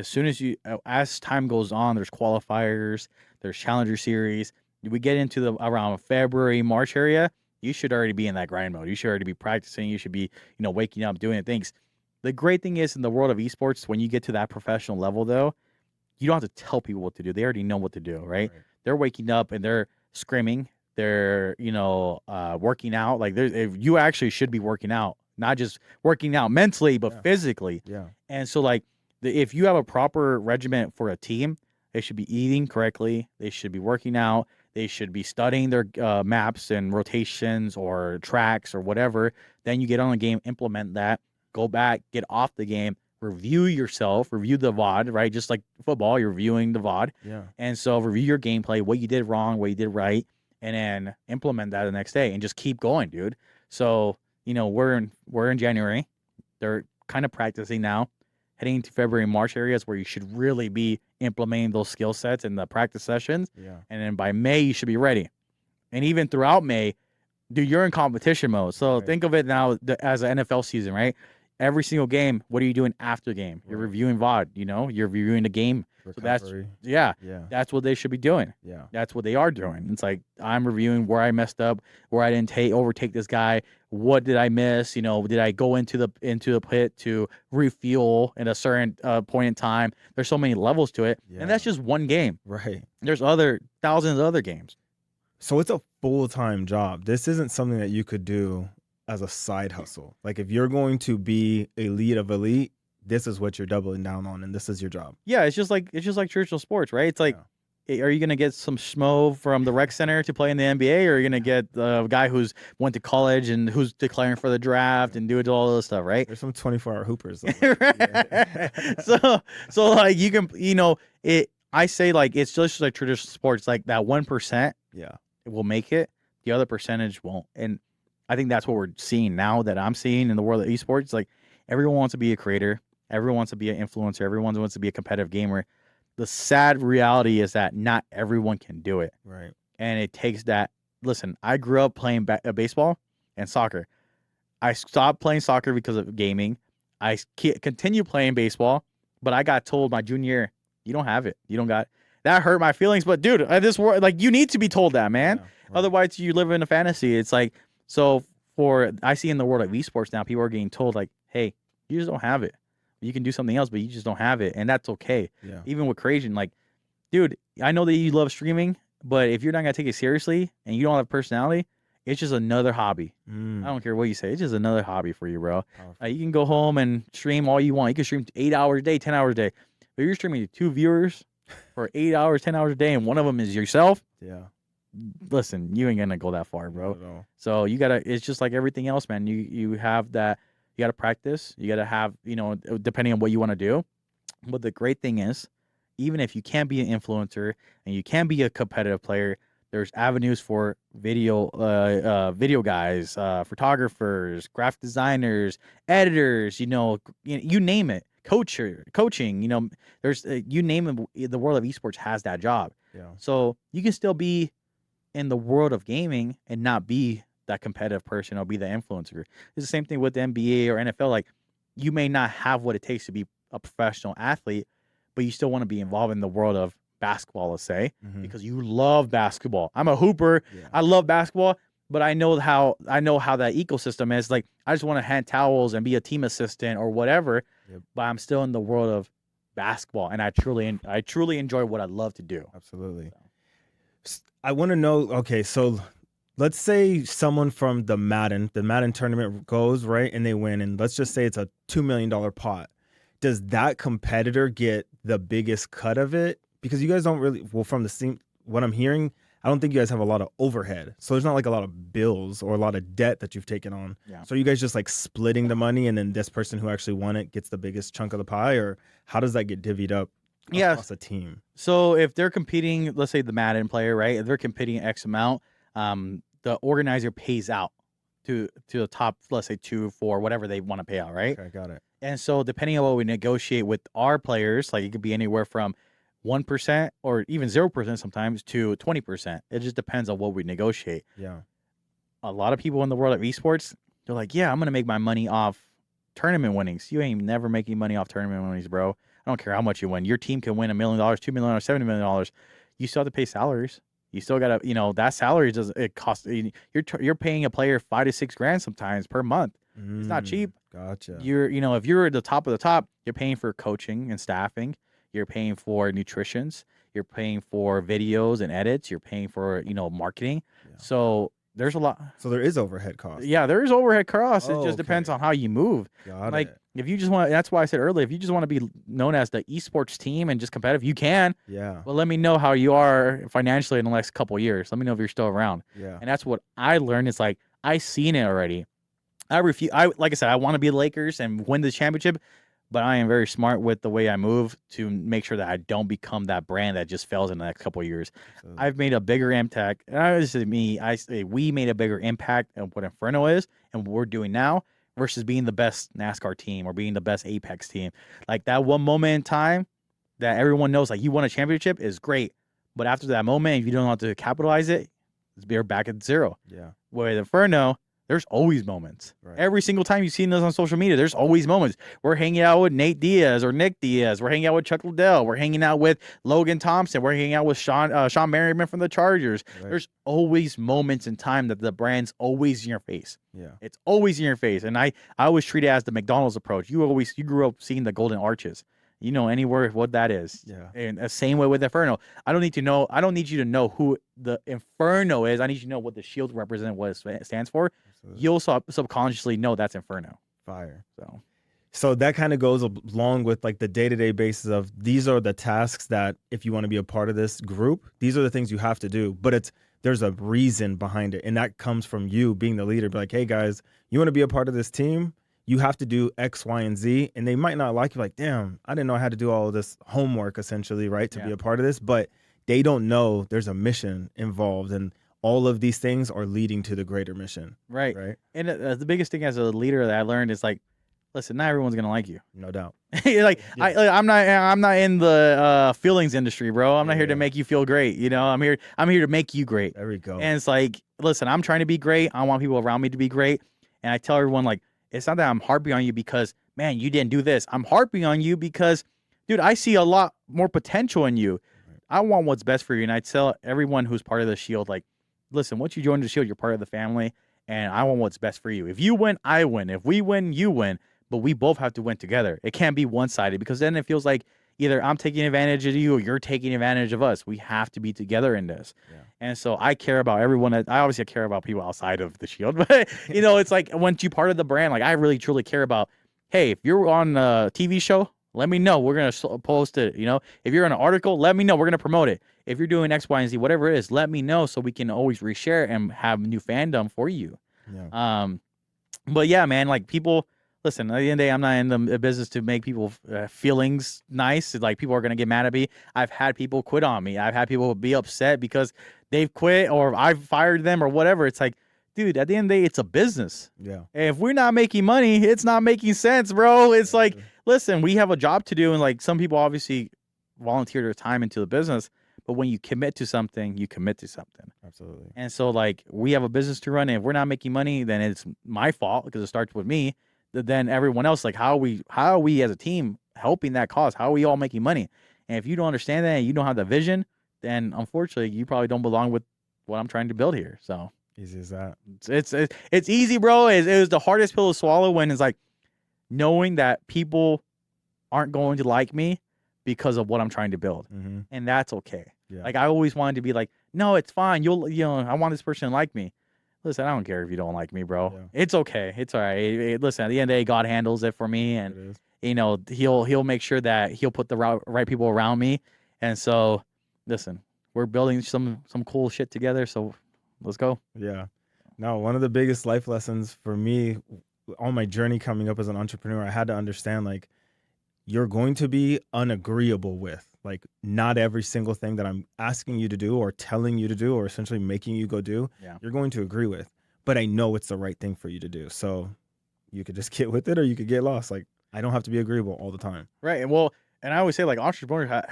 B: as time goes on, there's qualifiers, there's Challenger Series. We get into around February, March area, you should already be in that grind mode. You should already be practicing. You should be, waking up, doing things. The great thing is in the world of esports, when you get to that professional level, though, you don't have to tell people what to do. They already know what to do, right? They're waking up and they're screaming. They're, working out. Like, you actually should be working out, not just working out mentally, but physically.
A: Yeah.
B: And so, like, if you have a proper regimen for a team, they should be eating correctly. They should be working out. They should be studying their maps and rotations or tracks or whatever. Then you get on the game, implement that, go back, get off the game, review yourself, review the VOD, right? Just like football, you're reviewing the VOD.
A: Yeah.
B: And so review your gameplay, what you did wrong, what you did right, and then implement that the next day and just keep going, dude. So, we're in January. They're kind of practicing now. Heading into February and March areas where you should really be implementing those skill sets in the practice sessions.
A: Yeah.
B: And then by May, you should be ready. And even throughout May, dude, you're in competition mode. So
A: Right.
B: think of it now as an NFL season, right? Every single game, what are you doing after the game? You're
A: Right.
B: reviewing VOD, you're reviewing the game.
A: Recovery.
B: So yeah,
A: Yeah.
B: that's what they should be doing.
A: Yeah.
B: That's what they are doing. It's like I'm reviewing where I messed up, where I didn't overtake this guy. What did I miss? Did I go into the pit to refuel at a certain point in time? There's so many levels to it,
A: Yeah.
B: and that's just one game.
A: Right.
B: There's thousands of other games.
A: So it's a full-time job. This isn't something that you could do as a side hustle. Like if you're going to be elite of elite, this is what you're doubling down on, and this is your job.
B: Yeah, it's just like traditional sports, right? It's like, are you gonna get some schmo from the rec center to play in the NBA, or are you gonna get the guy who's went to college and who's declaring for the draft and do all this stuff, right?
A: There's some 24-hour hoopers.
B: So like you can, I say like it's just like traditional sports, like that 1%.
A: Yeah.
B: Will make it. The other percentage won't. And I think that's what we're seeing now that I'm seeing in the world of esports. Like everyone wants to be a creator. Everyone wants to be an influencer. Everyone wants to be a competitive gamer. The sad reality is that not everyone can do it.
A: Right.
B: And it takes that. Listen, I grew up playing baseball and soccer. I stopped playing soccer because of gaming. I continue playing baseball, but I got told my junior year, you don't have it. You don't got. That hurt my feelings. But dude, this world, like you need to be told that, man.
A: Yeah, right.
B: Otherwise, you live in a fantasy. It's like, so I see in the world of esports now, people are getting told like, hey, you just don't have it. You can do something else, but you just don't have it. And that's okay.
A: Yeah.
B: Even with creation, like, dude, I know that you love streaming, but if you're not going to take it seriously and you don't have personality, it's just another hobby. I don't care what you say. It's just another hobby for you, bro. You can go home and stream all you want. You can stream 8 hours a day, 10 hours a day. But you're streaming to 2 viewers for 8 hours, 10 hours a day, and one of them is yourself.
A: Yeah.
B: Listen, you ain't going to go that far, bro.
A: Not at all.
B: So you got to, it's just like everything else, man. You have that, you got to practice. You got to have, depending on what you want to do. But the great thing is, even if you can't be an influencer and you can't be a competitive player, there's avenues for video guys, photographers, graphic designers, editors, you name it, coaching, there's, you name it, the world of esports has that job.
A: Yeah.
B: So you can still be in the world of gaming and not be that competitive person or be the influencer. It's the same thing with the NBA or NFL. Like, you may not have what it takes to be a professional athlete, but you still want to be involved in the world of basketball, let's say, because you love basketball. I'm a hooper.
A: Yeah.
B: I love basketball, but I know how that ecosystem is. Like, I just want to hand towels and be a team assistant or whatever, but I'm still in the world of basketball, and I truly enjoy what I love to do.
A: Absolutely. I want to know, okay, so let's say someone from the Madden tournament goes, right, and they win, and let's just say it's a $2 million pot. Does that competitor get the biggest cut of it? Because you guys don't really, well, from the scene, what I'm hearing, I don't think you guys have a lot of overhead. So there's not like a lot of bills or a lot of debt that you've taken on.
B: Yeah.
A: So you guys just like splitting the money, and then this person who actually won it gets the biggest chunk of the pie, or how does that get divvied up across a team?
B: So if they're competing, let's say the Madden player, right? If they're competing X amount, the organizer pays out to the top, let's say 2, 4, whatever they want to pay out, right?
A: Okay, got it.
B: And so depending on what we negotiate with our players, like it could be anywhere from 1% or even 0% sometimes to 20%. It just depends on what we negotiate.
A: Yeah.
B: A lot of people in the world of esports, they're like, yeah, I'm going to make my money off tournament winnings. You ain't never making money off tournament winnings, bro. I don't care how much you win. Your team can win $1 million, $2 million, $70 million. You still have to pay salaries. You still got to, that salary costs, you're paying a player $5 to $6 grand sometimes per month. It's not cheap.
A: Gotcha.
B: If you're at the top of the top, you're paying for coaching and staffing. You're paying for nutritions. You're paying for videos and edits. You're paying for, marketing. Yeah. So there's a lot. So
A: there is overhead costs.
B: Yeah, there is overhead costs. It just depends on how you move.
A: Got it.
B: If you just want, that's why I said earlier, if you just want to be known as the esports team and just competitive, you can.
A: Yeah.
B: Well, let me know how you are financially in the next couple of years. Let me know if you're still around.
A: Yeah.
B: And that's what I learned. It's like, I seen it already. Like I said, I want to be the Lakers and win the championship, but I am very smart with the way I move to make sure that I don't become that brand that just fails in the next couple of years.
A: Absolutely.
B: I've made a bigger impact, and I was me. I say we made a bigger impact of what Inferno is and what we're doing now versus being the best NASCAR team or being the best Apex team. Like that one moment in time that everyone knows, like you won a championship is great, but after that moment, if you don't know how to capitalize it, you're back at zero.
A: Yeah.
B: With Inferno, there's always moments.
A: Right.
B: Every single time you've seen us on social media, there's always moments. We're hanging out with Nate Diaz or Nick Diaz. We're hanging out with Chuck Liddell. We're hanging out with Logan Thompson. We're hanging out with Sean Merriman from the Chargers.
A: Right.
B: There's always moments in time that the brand's always in your face.
A: Yeah.
B: It's always in your face. And I always treat it as the McDonald's approach. You grew up seeing the golden arches. You know anywhere what that is.
A: Yeah.
B: And the same way with Inferno. I don't need you to know who the Inferno is. I need you to know what the shield represents, what it stands for.
A: Absolutely.
B: You'll subconsciously know that's Inferno.
A: Fire.
B: So
A: that kind of goes along with like the day-to-day basis of these are the tasks that if you want to be a part of this group, these are the things you have to do. But there's a reason behind it. And that comes from you being the leader. Be like, hey guys, you want to be a part of this team? You have to do X, Y, and Z. And they might not like you, like, damn, I didn't know I had to do all of this homework essentially, right? To be a part of this. But they don't know there's a mission involved. And all of these things are leading to the greater mission.
B: right.
A: Right.
B: And the biggest thing as a leader that I learned is like, listen, not everyone's gonna like you.
A: No doubt.
B: Like
A: Yeah.
B: I'm not in the feelings industry, bro. I'm not here to
A: Yeah.
B: make you feel great. You know, I'm here to make you great.
A: There we go.
B: And it's like, listen, I'm trying to be great. I want people around me to be great. And I tell everyone, like, it's not that I'm harping on you because, man, you didn't do this. I'm harping on you because, dude, I see a lot more potential in you.
A: Right.
B: I want what's best for you. And I tell everyone who's part of the Shield, like, listen, once you join the Shield, you're part of the family. And I want what's best for you. If you win, I win. If we win, you win. But we both have to win together. It can't be one-sided because then it feels like either I'm taking advantage of you or you're taking advantage of us. We have to be together in this.
A: Yeah.
B: And so I care about everyone. I obviously care about people outside of the Shield, but you know, it's like once you part of the brand, like I really truly care about, hey, if you're on a TV show, let me know. We're going to post it. You know, if you're in an article, let me know. We're going to promote it. If you're doing X, Y, and Z, whatever it is, let me know so we can always reshare and have new fandom for you.
A: Yeah.
B: But yeah, man, like people, listen, at the end of the day, I'm not in the business to make people feelings nice. Like people are going to get mad at me. I've had people quit on me. I've had people be upset because they've quit or I've fired them or whatever. It's like, dude, at the end of the day, it's a business.
A: Yeah.
B: If we're not making money, it's not making sense, bro. It's like, listen, we have a job to do. And like some people obviously volunteer their time into the business. But when you commit to something, you commit to something.
A: Absolutely.
B: And so like we have a business to run. And if we're not making money, then it's my fault because it starts with me. Then everyone else, like how are we as a team helping that cause? How are we all making money? And if you don't understand that and you don't have the vision, then unfortunately you probably don't belong with what I'm trying to build here. So
A: Easy as that.
B: it's easy, bro. It was the hardest pill to swallow when it's like knowing that people aren't going to like me because of what I'm trying to build.
A: Mm-hmm.
B: And that's okay.
A: Yeah.
B: Like I always wanted to be like, no, it's fine. I want this person to like me. Listen, I don't care if you don't like me, bro.
A: Yeah.
B: It's okay. It's all right. Listen, at the end of the day, God handles it for me,
A: It
B: and
A: is.
B: you know he'll make sure that he'll put the right people around me. And so, listen, we're building some cool shit together. So let's go.
A: Yeah. No, one of the biggest life lessons for me on my journey coming up as an entrepreneur, I had to understand like you're going to be unagreeable with. Like not every single thing that I'm asking you to do or telling you to do or essentially making you go do, you're going to agree with. But I know it's the right thing for you to do. So you could just get with it or you could get lost. Like I don't have to be agreeable all the time.
B: Right. And well, and I always say like entrepreneurs,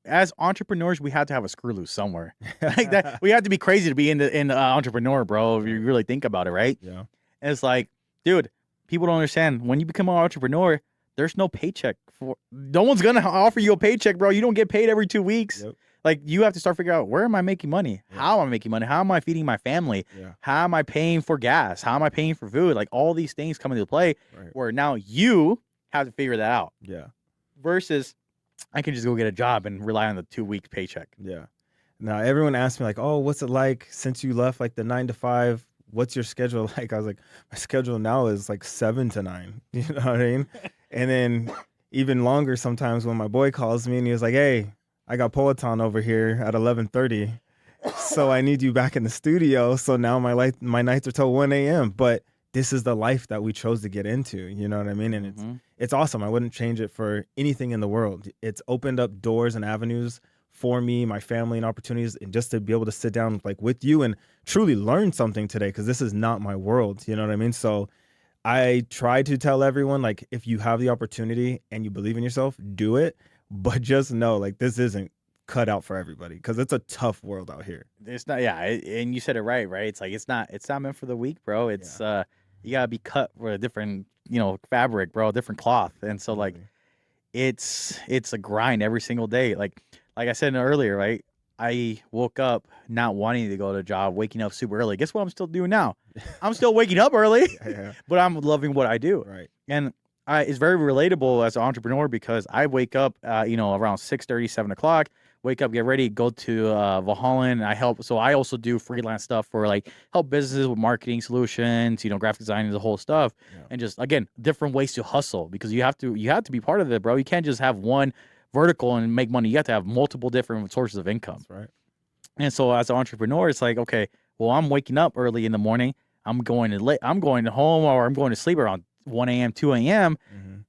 B: as entrepreneurs, we have to have a screw loose somewhere. Like that, we have to be crazy to be in entrepreneur, bro. If you really think about it, right?
A: Yeah.
B: And it's like, dude, people don't understand when you become an entrepreneur. There's no paycheck no one's going to offer you a paycheck, bro. You don't get paid every 2 weeks.
A: Yep.
B: Like you have to start figuring out where am I making money?
A: Yeah.
B: How am I making money? How am I feeding my family?
A: Yeah.
B: How am I paying for gas? How am I paying for food? Like all these things come into play
A: Right.
B: where now you have to figure that out
A: Yeah.
B: versus I can just go get a job and rely on the 2 week paycheck.
A: Yeah. Now everyone asks me like, oh, what's it like since you left like the 9 to 5? What's your schedule like? I was like, my schedule now is like 7 to 9. You know what I mean? And then even longer sometimes when my boy calls me and he was like, hey, I got Peloton over here at 11:30. So I need you back in the studio. So now my nights are till 1 a.m. But this is the life that we chose to get into. You know what I mean? And it's awesome. I wouldn't change it for anything in the world. It's opened up doors and avenues for me, my family, and opportunities, and just to be able to sit down like with you and truly learn something today, because this is not my world. You know what I mean? So I try to tell everyone, like, if you have the opportunity and you believe in yourself, do it. But just know, like, this isn't cut out for everybody, because it's a tough world out here.
B: It's not, and you said it right? It's like it's not meant for the weak, bro. It's you gotta be cut for a different, fabric, bro, different cloth, and so like it's a grind every single day. Like I said earlier, right? I woke up not wanting to go to a job, waking up super early. Guess what I'm still doing now? I'm still waking up early, but I'm loving what I do.
A: Right.
B: And it's very relatable as an entrepreneur, because I wake up, around 6:30, 7 o'clock. Wake up, get ready, go to Valhalla, and I help. So I also do freelance stuff for like help businesses with marketing solutions, graphic design, the whole stuff, and just again different ways to hustle, because you have to be part of it, bro. You can't just have one vertical and make money. You have to have multiple different sources of income.
A: That's right.
B: And so as an entrepreneur, it's like, okay, well, I'm waking up early in the morning. I'm going home, or I'm going to sleep around 1 a.m., 2 a.m.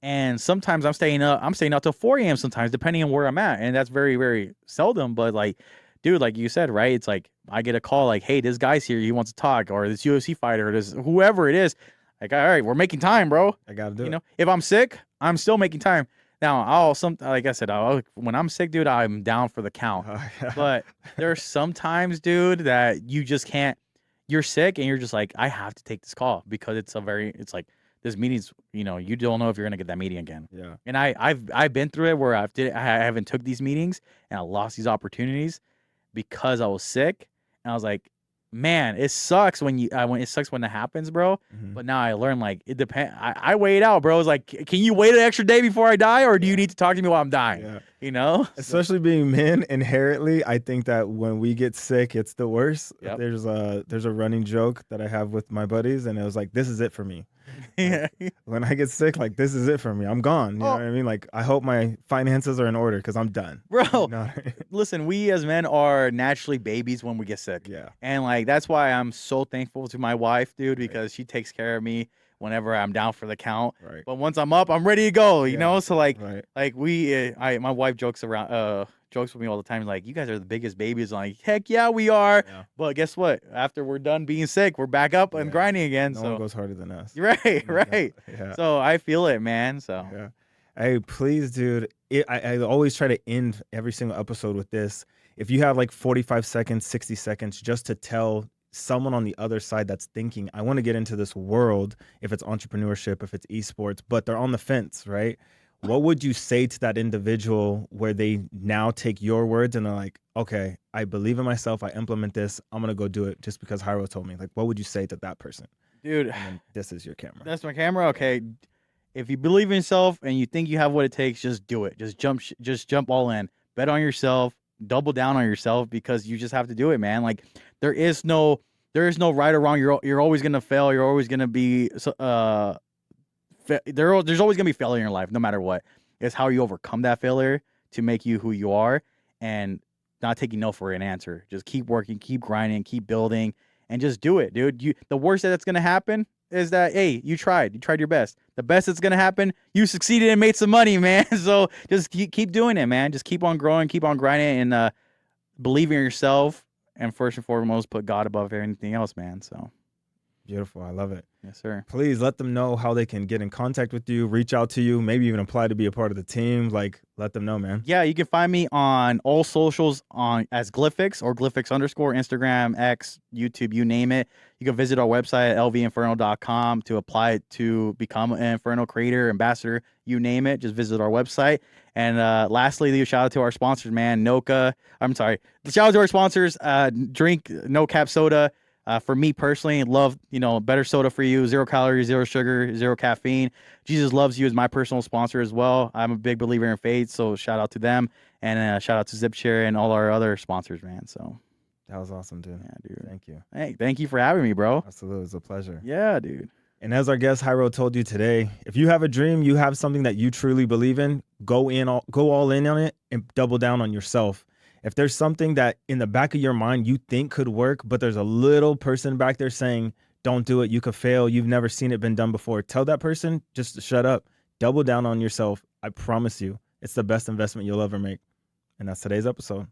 B: And sometimes I'm staying up till 4 a.m. sometimes, depending on where I'm at. And that's very, very seldom. But like, dude, like you said, right? It's like I get a call like, hey, this guy's here. He wants to talk, or this UFC fighter, or this whoever it is. Like, all right, we're making time, bro.
A: I got to do it.
B: If I'm sick, I'm still making time. Now, like I said, when I'm sick, dude, I'm down for the count. But there's sometimes, dude, that you just can't. You're sick, and you're just like, I have to take this call, because it's like this meeting's, you don't know if you're gonna get that meeting again.
A: Yeah.
B: And I've been through it where I haven't took these meetings, and I lost these opportunities because I was sick, and I was like, man, it sucks when that happens, bro. But now I learned, like, it depends. I weigh it out, bro. It's like, can you wait an extra day before I die, or do you need to talk to me while I'm dying?
A: Yeah. Especially being men, inherently, I think that when we get sick, it's the worst.
B: Yep.
A: There's a running joke that I have with my buddies, and it was like, this is it for me. Like, when I get sick, like, this is it for me. I'm gone. You know what I mean? Like, I hope my finances are in order, because I'm done.
B: Bro, listen, we as men are naturally babies when we get sick.
A: Yeah.
B: And like, that's why I'm so thankful to my wife, dude, because she takes care of me whenever I'm down for the count.
A: Right.
B: But once I'm up, I'm ready to go, you know? So like,
A: right.
B: My wife jokes with me all the time, like, you guys are the biggest babies. I'm like, heck yeah, we are. Yeah. But guess what? After we're done being sick, we're back up and grinding again.
A: No one goes harder than us.
B: Right. Yeah. So I feel it, man. So
A: yeah. Hey, please, dude. I always try to end every single episode with this. If you have like 45 seconds, 60 seconds, just to tell someone on the other side that's thinking, I want to get into this world, if it's entrepreneurship, if it's esports, but they're on the fence, right? What would you say to that individual where they now take your words and they're like, okay, I believe in myself, I implement this, I'm going to go do it just because Jairo told me? Like, what would you say to that person?
B: Dude,
A: this is your camera.
B: That's my camera? Okay. If you believe in yourself and you think you have what it takes, just do it. Just jump all in. Bet on yourself. Double down on yourself, because you just have to do it, man. Like, there is no right or wrong. You're always gonna fail. You're always gonna be there's always gonna be failure in your life, no matter what. It's how you overcome that failure to make you who you are, and not taking no for an answer. Just keep working, keep grinding, keep building, and just do it, dude. The worst that's gonna happen is that, hey, you tried your best. The best that's gonna happen, you succeeded and made some money, man. So just keep doing it, man. Just keep on growing, keep on grinding, and believe in yourself. And first and foremost, put God above anything else, man. So
A: beautiful. I love it.
B: Yes, sir.
A: Please let them know how they can get in contact with you, reach out to you, maybe even apply to be a part of the team. Like, let them know, man.
B: Yeah, you can find me on all socials as Glyphics or Glyphics_, Instagram, X, YouTube, you name it. You can visit our website at lvinferno.com to apply to become an Inferno creator, ambassador, you name it. Just visit our website. And lastly, shout out to our sponsors, man. Shout out to our sponsors. Drink No Cap Soda. For me personally, love, better soda for you. 0 calories, 0 sugar, 0 caffeine. Jesus Loves You is my personal sponsor as well. I'm a big believer in faith, so shout out to them. And shout out to ZipShare and all our other sponsors, man. So
A: that was awesome, dude.
B: Yeah, dude.
A: Thank you.
B: Hey, thank you for having me, bro.
A: Absolutely. It's a pleasure.
B: Yeah, dude.
A: And as our guest Jairo told you today, if you have a dream, you have something that you truly believe in, go all in on it and double down on yourself. If there's something that in the back of your mind you think could work, but there's a little person back there saying, don't do it. You could fail. You've never seen it been done before. Tell that person just to shut up. Double down on yourself. I promise you, it's the best investment you'll ever make. And that's today's episode.